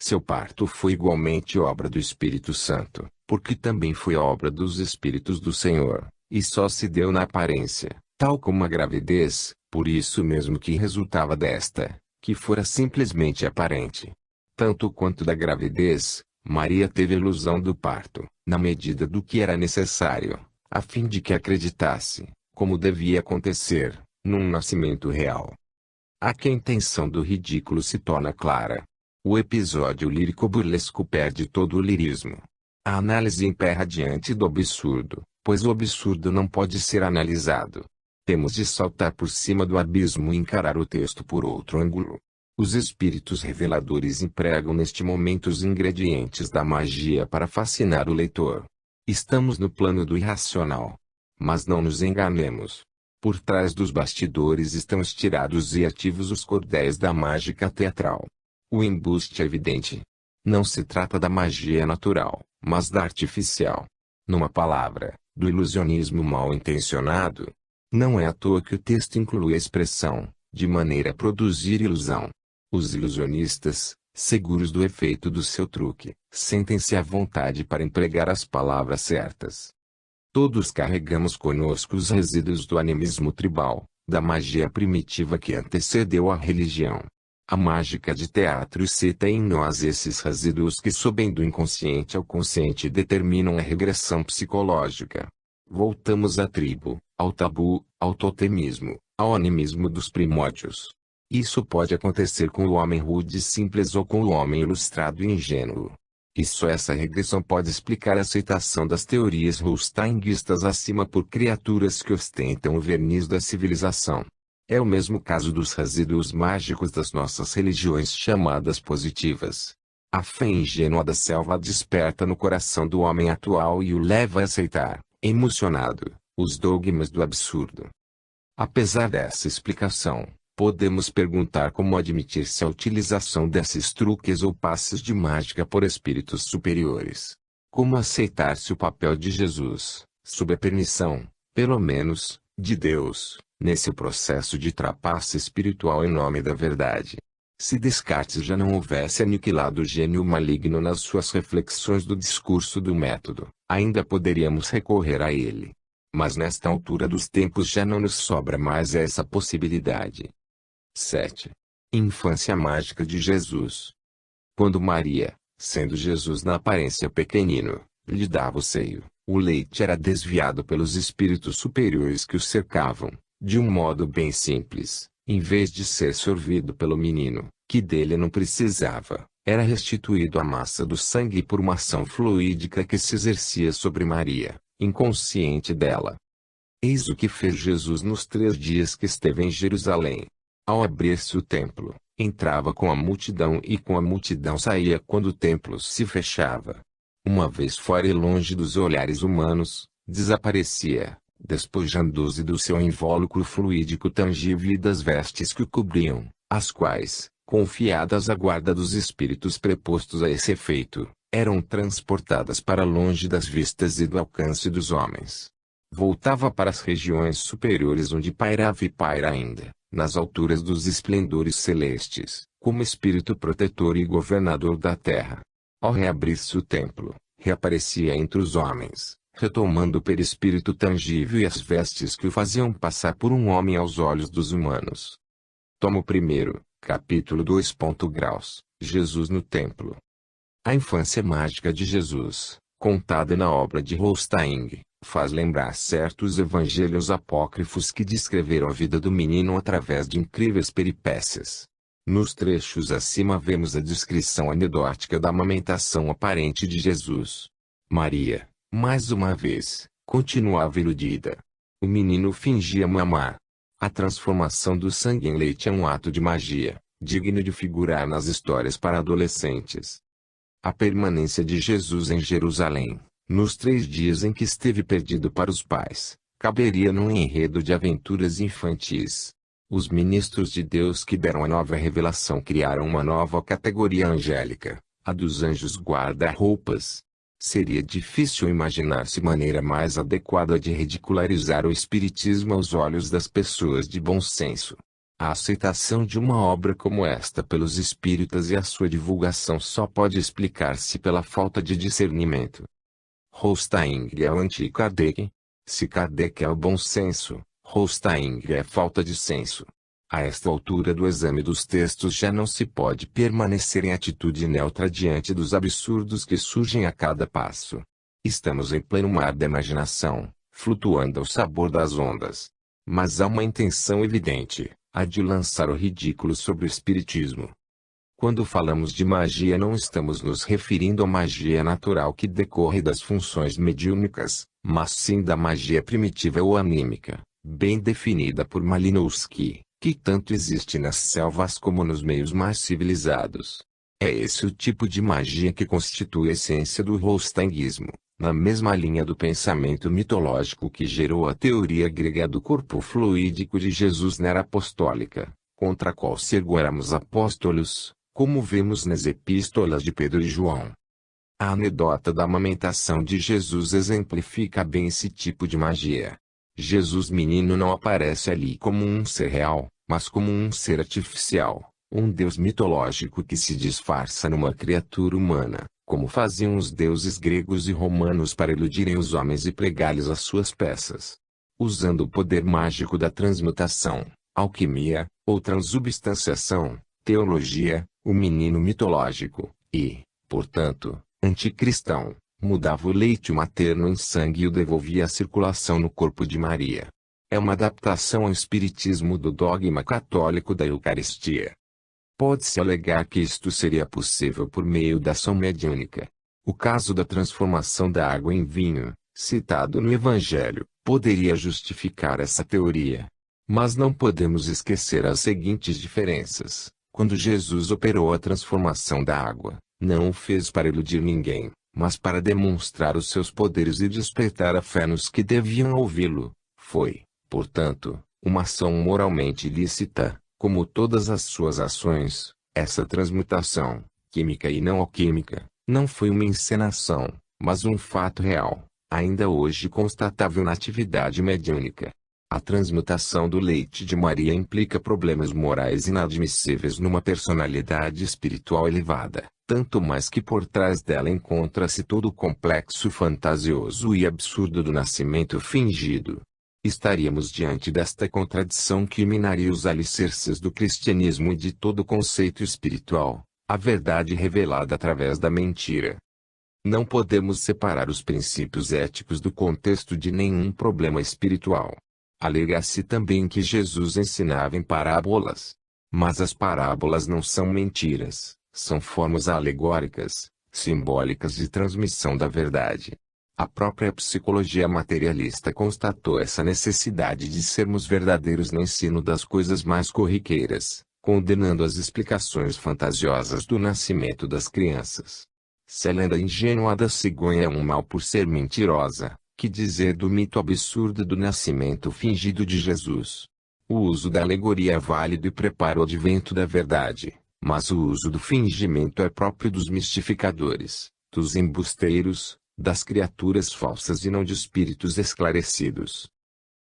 Seu parto foi igualmente obra do Espírito Santo, porque também foi obra dos Espíritos do Senhor, e só se deu na aparência, tal como a gravidez, por isso mesmo que resultava desta, que fora simplesmente aparente. Tanto quanto da gravidez, Maria teve a ilusão do parto, na medida do que era necessário, a fim de que acreditasse, como devia acontecer, num nascimento real. Aqui a intenção do ridículo se torna clara. O episódio lírico-burlesco perde todo o lirismo. A análise emperra diante do absurdo, pois o absurdo não pode ser analisado. Temos de saltar por cima do abismo e encarar o texto por outro ângulo. Os espíritos reveladores empregam neste momento os ingredientes da magia para fascinar o leitor. Estamos no plano do irracional. Mas não nos enganemos. Por trás dos bastidores estão estirados e ativos os cordéis da mágica teatral. O embuste é evidente. Não se trata da magia natural, mas da artificial. Numa palavra, do ilusionismo mal intencionado. Não é à toa que o texto inclui a expressão, de maneira a produzir ilusão. Os ilusionistas, seguros do efeito do seu truque, sentem-se à vontade para empregar as palavras certas. Todos carregamos conosco os resíduos do animismo tribal, da magia primitiva que antecedeu a religião. A mágica de teatro seta em nós esses resíduos que sobem do inconsciente ao consciente e determinam a regressão psicológica. Voltamos à tribo, ao tabu, ao totemismo, ao animismo dos primórdios. Isso pode acontecer com o homem rude e simples ou com o homem ilustrado e ingênuo. E só essa regressão pode explicar a aceitação das teorias rollsteinguistas acima por criaturas que ostentam o verniz da civilização. É o mesmo caso dos resíduos mágicos das nossas religiões chamadas positivas. A fé ingênua da selva desperta no coração do homem atual e o leva a aceitar, emocionado, os dogmas do absurdo. Apesar dessa explicação, podemos perguntar como admitir-se a utilização desses truques ou passes de mágica por espíritos superiores. Como aceitar-se o papel de Jesus, sob a permissão, pelo menos, de Deus, nesse processo de trapaça espiritual em nome da verdade. Se Descartes já não houvesse aniquilado o gênio maligno nas suas reflexões do discurso do método, ainda poderíamos recorrer a ele. Mas nesta altura dos tempos já não nos sobra mais essa possibilidade. 7. Infância mágica de Jesus. Quando Maria, sendo Jesus na aparência pequenino, lhe dava o seio, o leite era desviado pelos espíritos superiores que o cercavam, de um modo bem simples, em vez de ser sorvido pelo menino, que dele não precisava, era restituído à massa do sangue por uma ação fluídica que se exercia sobre Maria, inconsciente dela. Eis o que fez Jesus nos 3 dias que esteve em Jerusalém. Ao abrir-se o templo, entrava com a multidão e com a multidão saía quando o templo se fechava. Uma vez fora e longe dos olhares humanos, desaparecia, despojando-se do seu invólucro fluídico tangível e das vestes que o cobriam, as quais, confiadas à guarda dos espíritos prepostos a esse efeito, eram transportadas para longe das vistas e do alcance dos homens. Voltava para as regiões superiores onde pairava e paira ainda, nas alturas dos esplendores celestes, como espírito protetor e governador da terra. Ao reabrir-se o templo, reaparecia entre os homens, retomando o perispírito tangível e as vestes que o faziam passar por um homem aos olhos dos humanos. Tomo 1, capítulo 2. Graus, Jesus no templo. A infância mágica de Jesus, contada na obra de Holstein, faz lembrar certos evangelhos apócrifos que descreveram a vida do menino através de incríveis peripécias. Nos trechos acima vemos a descrição anedótica da amamentação aparente de Jesus. Maria, mais uma vez, continuava iludida. O menino fingia mamar. A transformação do sangue em leite é um ato de magia, digno de figurar nas histórias para adolescentes. A permanência de Jesus em Jerusalém, nos 3 dias em que esteve perdido para os pais, caberia num enredo de aventuras infantis. Os ministros de Deus que deram a nova revelação criaram uma nova categoria angélica, a dos anjos guarda-roupas. Seria difícil imaginar-se maneira mais adequada de ridicularizar o espiritismo aos olhos das pessoas de bom senso. A aceitação de uma obra como esta pelos espíritas e a sua divulgação só pode explicar-se pela falta de discernimento. Holstein é o anti-Kardec. Se Kardec é o bom senso, Holstein é falta de senso. A esta altura do exame dos textos já não se pode permanecer em atitude neutra diante dos absurdos que surgem a cada passo. Estamos em pleno mar da imaginação, flutuando ao sabor das ondas. Mas há uma intenção evidente, a de lançar o ridículo sobre o espiritismo. Quando falamos de magia não estamos nos referindo à magia natural que decorre das funções mediúnicas, mas sim da magia primitiva ou anímica, bem definida por Malinowski, que tanto existe nas selvas como nos meios mais civilizados. É esse o tipo de magia que constitui a essência do holsteinguismo, na mesma linha do pensamento mitológico que gerou a teoria grega do corpo fluídico de Jesus na era apostólica, contra a qual se ergueram os apóstolos, como vemos nas epístolas de Pedro e João. A anedota da amamentação de Jesus exemplifica bem esse tipo de magia. Jesus menino não aparece ali como um ser real, mas como um ser artificial, um deus mitológico que se disfarça numa criatura humana, como faziam os deuses gregos e romanos para iludirem os homens e pregar-lhes as suas peças. Usando o poder mágico da transmutação, alquimia, ou transubstanciação, teologia, o menino mitológico, e, portanto, anticristão, mudava o leite materno em sangue e o devolvia à circulação no corpo de Maria. É uma adaptação ao espiritismo do dogma católico da Eucaristia. Pode-se alegar que isto seria possível por meio da ação mediúnica. O caso da transformação da água em vinho, citado no Evangelho, poderia justificar essa teoria. Mas não podemos esquecer as seguintes diferenças. Quando Jesus operou a transformação da água, não o fez para iludir ninguém, mas para demonstrar os seus poderes e despertar a fé nos que deviam ouvi-lo. Foi, portanto, uma ação moralmente ilícita, como todas as suas ações. Essa transmutação, química e não alquímica, não foi uma encenação, mas um fato real, ainda hoje constatável na atividade mediúnica. A transmutação do leite de Maria implica problemas morais inadmissíveis numa personalidade espiritual elevada, tanto mais que por trás dela encontra-se todo o complexo fantasioso e absurdo do nascimento fingido. Estaríamos diante desta contradição que minaria os alicerces do cristianismo e de todo conceito espiritual, a verdade revelada através da mentira. Não podemos separar os princípios éticos do contexto de nenhum problema espiritual. Alega-se também que Jesus ensinava em parábolas. Mas as parábolas não são mentiras, são formas alegóricas, simbólicas de transmissão da verdade. A própria psicologia materialista constatou essa necessidade de sermos verdadeiros no ensino das coisas mais corriqueiras, condenando as explicações fantasiosas do nascimento das crianças. Se a lenda ingênua da cegonha é um mal por ser mentirosa, que dizer do mito absurdo do nascimento fingido de Jesus? O uso da alegoria é válido e prepara o advento da verdade, mas o uso do fingimento é próprio dos mistificadores, dos embusteiros, das criaturas falsas e não de espíritos esclarecidos.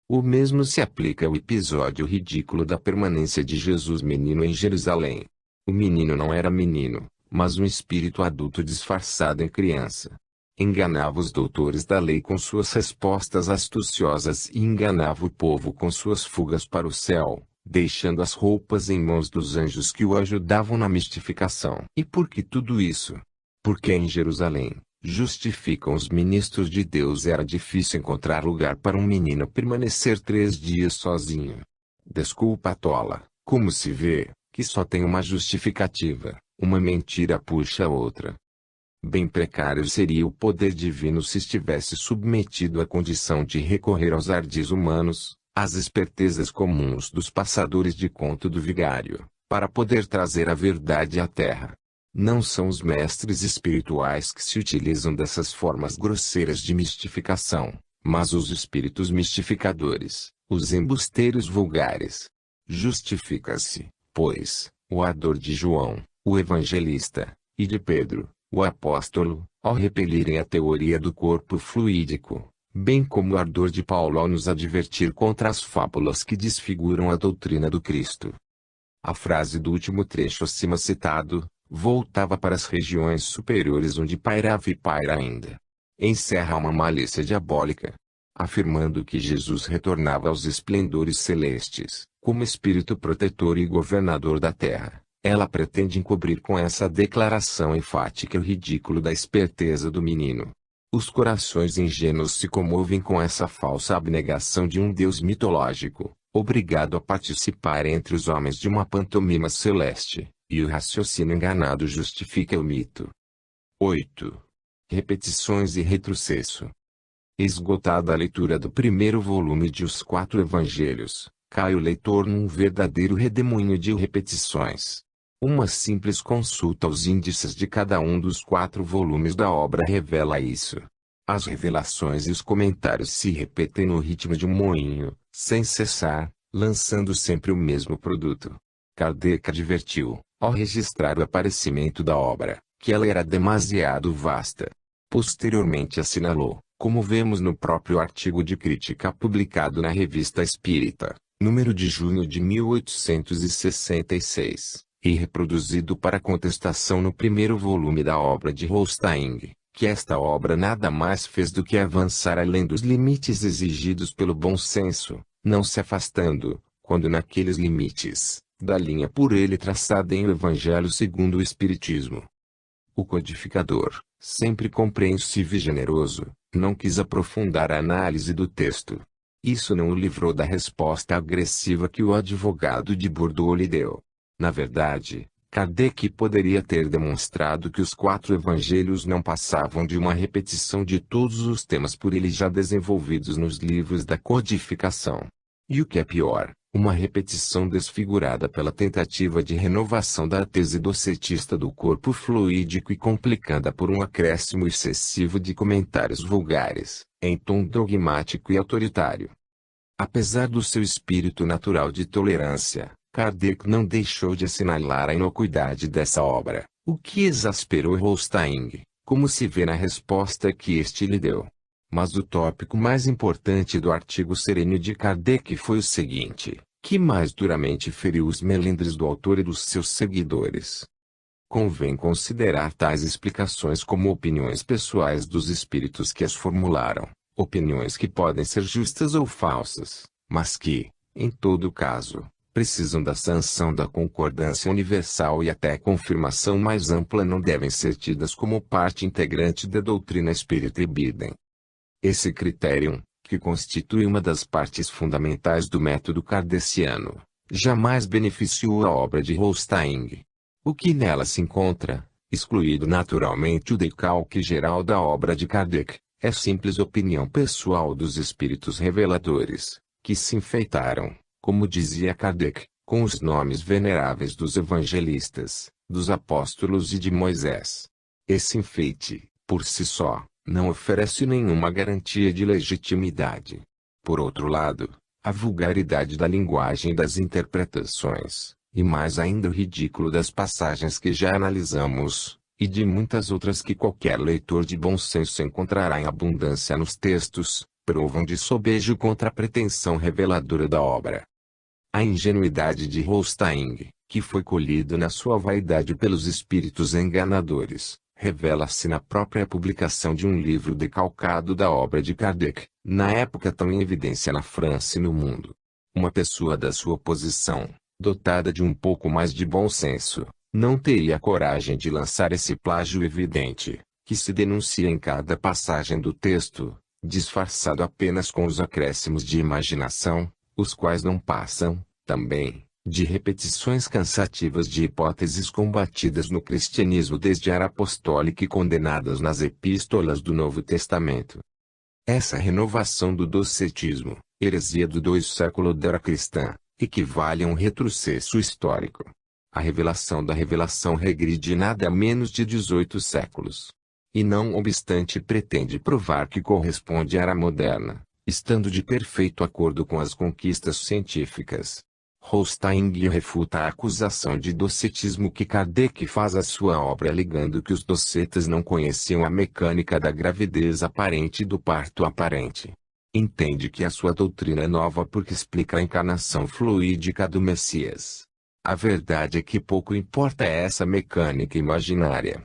O mesmo se aplica ao episódio ridículo da permanência de Jesus menino em Jerusalém. O menino não era menino, mas um espírito adulto disfarçado em criança. Enganava os doutores da lei com suas respostas astuciosas e enganava o povo com suas fugas para o céu, deixando as roupas em mãos dos anjos que o ajudavam na mistificação. E por que tudo isso? Porque em Jerusalém, justificam os ministros de Deus, era difícil encontrar lugar para um menino permanecer 3 dias sozinho. Desculpa tola, como se vê, que só tem uma justificativa, uma mentira puxa a outra. Bem precário seria o poder divino se estivesse submetido à condição de recorrer aos ardis humanos, às espertezas comuns dos passadores de conto do vigário, para poder trazer a verdade à terra. Não são os mestres espirituais que se utilizam dessas formas grosseiras de mistificação, mas os espíritos mistificadores, os embusteiros vulgares. Justifica-se, pois, o ardor de João, o evangelista, e de Pedro, o apóstolo, ao repelirem a teoria do corpo fluídico, bem como o ardor de Paulo ao nos advertir contra as fábulas que desfiguram a doutrina do Cristo. A frase do último trecho acima citado, voltava para as regiões superiores onde pairava e paira ainda. Encerra uma malícia diabólica, afirmando que Jesus retornava aos esplendores celestes, como espírito protetor e governador da terra. Ela pretende encobrir com essa declaração enfática o ridículo da esperteza do menino. Os corações ingênuos se comovem com essa falsa abnegação de um Deus mitológico, obrigado a participar entre os homens de uma pantomima celeste, e o raciocínio enganado justifica o mito. 8. Repetições e retrocesso. Esgotada a leitura do primeiro volume de Os Quatro Evangelhos, cai o leitor num verdadeiro redemoinho de repetições. Uma simples consulta aos índices de cada um dos 4 volumes da obra revela isso. As revelações e os comentários se repetem no ritmo de um moinho, sem cessar, lançando sempre o mesmo produto. Kardec advertiu, ao registrar o aparecimento da obra, que ela era demasiado vasta. Posteriormente assinalou, como vemos no próprio artigo de crítica publicado na Revista Espírita, número de junho de 1866, e reproduzido para contestação no primeiro volume da obra de Holstein, que esta obra nada mais fez do que avançar além dos limites exigidos pelo bom senso, não se afastando, quando naqueles limites, da linha por ele traçada em O Evangelho segundo o Espiritismo. O codificador, sempre compreensivo e generoso, não quis aprofundar a análise do texto. Isso não o livrou da resposta agressiva que o advogado de Bordeaux lhe deu. Na verdade, Kardec poderia ter demonstrado que os 4 evangelhos não passavam de uma repetição de todos os temas por ele já desenvolvidos nos livros da codificação. E o que é pior, uma repetição desfigurada pela tentativa de renovação da tese docetista do corpo fluídico e complicada por um acréscimo excessivo de comentários vulgares, em tom dogmático e autoritário. Apesar do seu espírito natural de tolerância, Kardec não deixou de assinalar a inocuidade dessa obra, o que exasperou Holstein, como se vê na resposta que este lhe deu. Mas o tópico mais importante do artigo sereno de Kardec foi o seguinte, que mais duramente feriu os melindres do autor e dos seus seguidores. Convém considerar tais explicações como opiniões pessoais dos espíritos que as formularam, opiniões que podem ser justas ou falsas, mas que, em todo caso, precisam da sanção da concordância universal e até confirmação mais ampla não devem ser tidas como parte integrante da doutrina espírita e Biden. Esse critério, que constitui uma das partes fundamentais do método kardeciano, jamais beneficiou a obra de Holstein. O que nela se encontra, excluído naturalmente o decalque geral da obra de Kardec, é simples opinião pessoal dos espíritos reveladores, que se enfeitaram, como dizia Kardec, com os nomes veneráveis dos evangelistas, dos apóstolos e de Moisés. Esse enfeite, por si só, não oferece nenhuma garantia de legitimidade. Por outro lado, a vulgaridade da linguagem e das interpretações, e mais ainda o ridículo das passagens que já analisamos, e de muitas outras que qualquer leitor de bom senso encontrará em abundância nos textos, provam de sobejo contra a pretensão reveladora da obra. A ingenuidade de Holstein, que foi colhido na sua vaidade pelos espíritos enganadores, revela-se na própria publicação de um livro decalcado da obra de Kardec, na época tão em evidência na França e no mundo. Uma pessoa da sua posição, dotada de um pouco mais de bom senso, não teria coragem de lançar esse plágio evidente, que se denuncia em cada passagem do texto, disfarçado apenas com os acréscimos de imaginação, os quais não passam, também, de repetições cansativas de hipóteses combatidas no cristianismo desde a era apostólica e condenadas nas epístolas do Novo Testamento. Essa renovação do docetismo, heresia do século da era cristã, equivale a um retrocesso histórico. A revelação da revelação regride nada menos de 18 séculos. E não obstante pretende provar que corresponde à era moderna, estando de perfeito acordo com as conquistas científicas. Holstein refuta a acusação de docetismo que Kardec faz à sua obra alegando que os docetas não conheciam a mecânica da gravidez aparente e do parto aparente. Entende que a sua doutrina é nova porque explica a encarnação fluídica do Messias. A verdade é que pouco importa essa mecânica imaginária.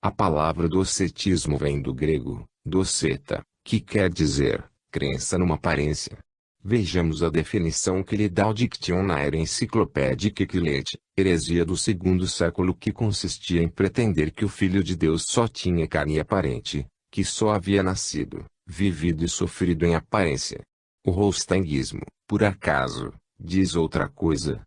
A palavra docetismo vem do grego, doceta, que quer dizer, crença numa aparência. Vejamos a definição que lhe dá o Diction na Era Enciclopédica Quilete, heresia do segundo século que consistia em pretender que o Filho de Deus só tinha carne aparente, que só havia nascido, vivido e sofrido em aparência. O holsteinismo, por acaso, diz outra coisa.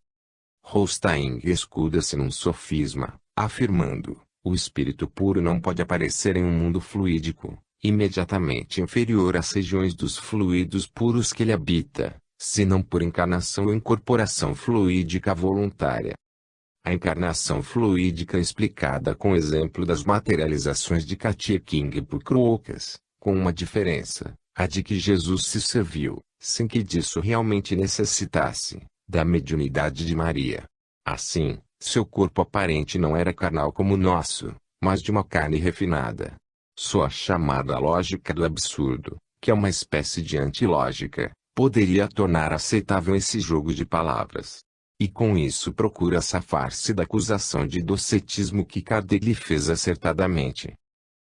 Holstein escuda-se num sofisma, afirmando, o espírito puro não pode aparecer em um mundo fluídico, imediatamente inferior às regiões dos fluidos puros que ele habita, senão por encarnação ou incorporação fluídica voluntária. A encarnação fluídica é explicada com o exemplo das materializações de Katia King por Crocas, com uma diferença, a de que Jesus se serviu, sem que disso realmente necessitasse, da mediunidade de Maria. Assim, seu corpo aparente não era carnal como o nosso, mas de uma carne refinada. Sua chamada lógica do absurdo, que é uma espécie de antilógica, poderia tornar aceitável esse jogo de palavras. E com isso procura safar-se da acusação de docetismo que Kardec lhe fez acertadamente.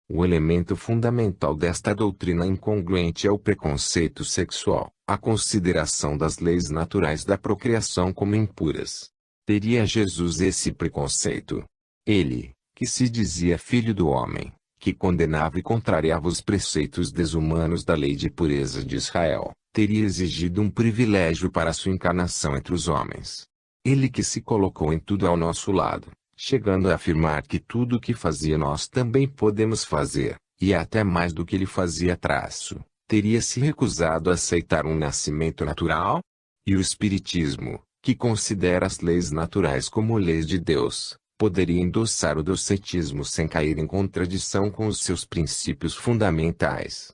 O elemento fundamental desta doutrina incongruente é o preconceito sexual, a consideração das leis naturais da procriação como impuras. Teria Jesus esse preconceito? Ele, que se dizia filho do homem, que condenava e contrariava os preceitos desumanos da lei de pureza de Israel, teria exigido um privilégio para sua encarnação entre os homens. Ele que se colocou em tudo ao nosso lado, chegando a afirmar que tudo o que fazia nós também podemos fazer, e até mais do que ele fazia teria se recusado a aceitar um nascimento natural? E o Espiritismo, que considera as leis naturais como leis de Deus, poderia endossar o docetismo sem cair em contradição com os seus princípios fundamentais.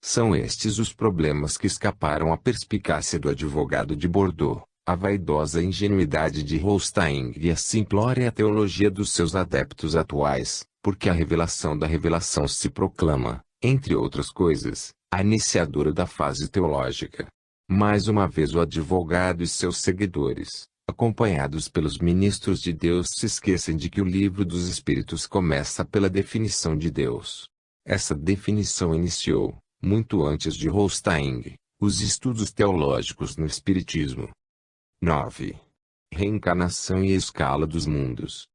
São estes os problemas que escaparam à perspicácia do advogado de Bordeaux, a vaidosa ingenuidade de Holstein e a simplória teologia dos seus adeptos atuais, porque a revelação da revelação se proclama, entre outras coisas, a iniciadora da fase teológica. Mais uma vez o advogado e seus seguidores, acompanhados pelos ministros de Deus, se esquecem de que o livro dos Espíritos começa pela definição de Deus. Essa definição iniciou, muito antes de Holstein, os estudos teológicos no Espiritismo. 9. Reencarnação e a escala dos mundos.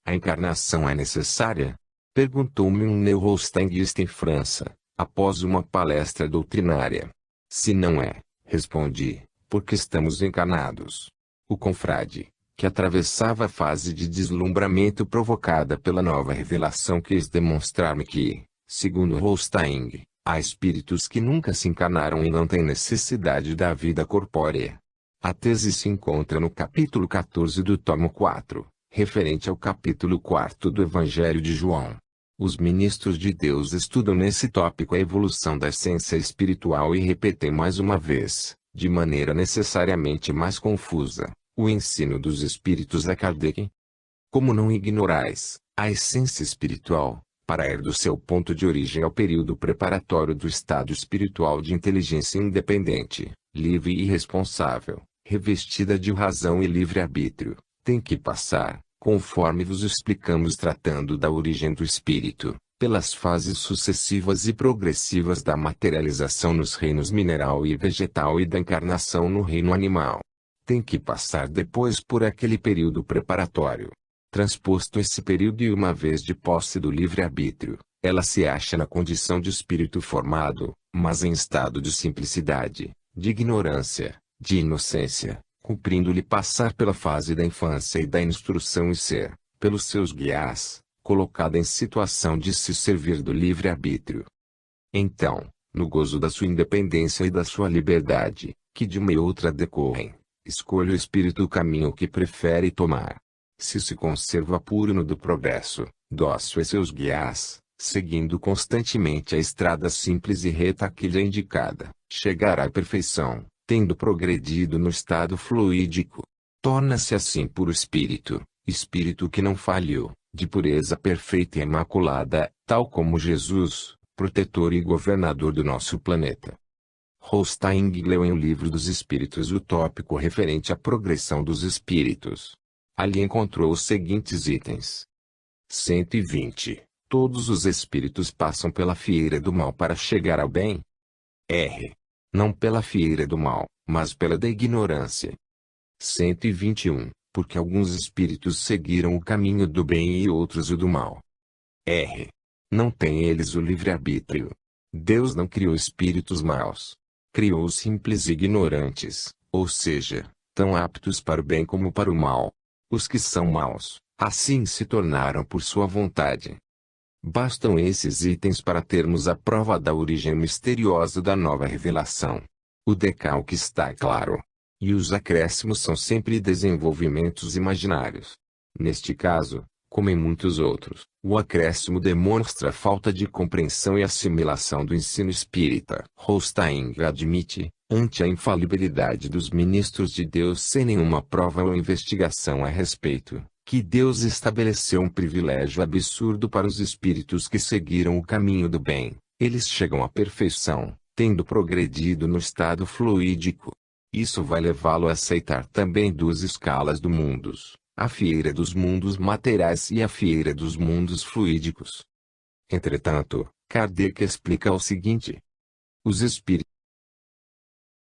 A encarnação é necessária? Perguntou-me um neo-holsteinguista em França, após uma palestra doutrinária. Se não é, respondi, porque estamos encarnados. O confrade, que atravessava a fase de deslumbramento provocada pela nova revelação, quis demonstrar-me que, segundo Holstein, há espíritos que nunca se encarnaram e não têm necessidade da vida corpórea. A tese se encontra no capítulo 14 do tomo 4, referente ao capítulo 4 do Evangelho de João. Os ministros de Deus estudam nesse tópico a evolução da essência espiritual e repetem mais uma vez, de maneira necessariamente mais confusa, o ensino dos espíritos a Kardec. Como não ignorais, a essência espiritual, para ir do seu ponto de origem ao período preparatório do estado espiritual de inteligência independente, livre e responsável, revestida de razão e livre-arbítrio, tem que passar, conforme vos explicamos tratando da origem do espírito, pelas fases sucessivas e progressivas da materialização nos reinos mineral e vegetal e da encarnação no reino animal. Tem que passar depois por aquele período preparatório. Transposto esse período e uma vez de posse do livre-arbítrio, ela se acha na condição de espírito formado, mas em estado de simplicidade, de ignorância, de inocência, cumprindo-lhe passar pela fase da infância e da instrução e ser, pelos seus guias, colocada em situação de se servir do livre-arbítrio. Então, no gozo da sua independência e da sua liberdade, que de uma e outra decorrem, escolhe o espírito o caminho que prefere tomar. Se conserva puro no do progresso, dócil a seus guias, seguindo constantemente a estrada simples e reta que lhe é indicada, chegará à perfeição, tendo progredido no estado fluídico. Torna-se assim puro espírito, espírito que não falhou, de pureza perfeita e imaculada, tal como Jesus, protetor e governador do nosso planeta. Holstein leu em O Livro dos Espíritos o tópico referente à progressão dos espíritos. Ali encontrou os seguintes itens. 120. Todos os espíritos passam pela fieira do mal para chegar ao bem? R. Não pela fieira do mal, mas pela da ignorância. 121. Porque alguns espíritos seguiram o caminho do bem e outros o do mal. R. Não têm eles o livre-arbítrio. Deus não criou espíritos maus. Criou os simples e ignorantes, ou seja, tão aptos para o bem como para o mal. Os que são maus, assim se tornaram por sua vontade. Bastam esses itens para termos a prova da origem misteriosa da nova revelação. O decalque está claro. E os acréscimos são sempre desenvolvimentos imaginários. Neste caso, como em muitos outros, o acréscimo demonstra a falta de compreensão e assimilação do ensino espírita. Holstein admite, ante a infalibilidade dos ministros de Deus sem nenhuma prova ou investigação a respeito, que Deus estabeleceu um privilégio absurdo para os espíritos que seguiram o caminho do bem. Eles chegam à perfeição, tendo progredido no estado fluídico. Isso vai levá-lo a aceitar também duas escalas do mundos, a fieira dos mundos materiais e a fieira dos mundos fluídicos. Entretanto, Kardec explica o seguinte: os espíritos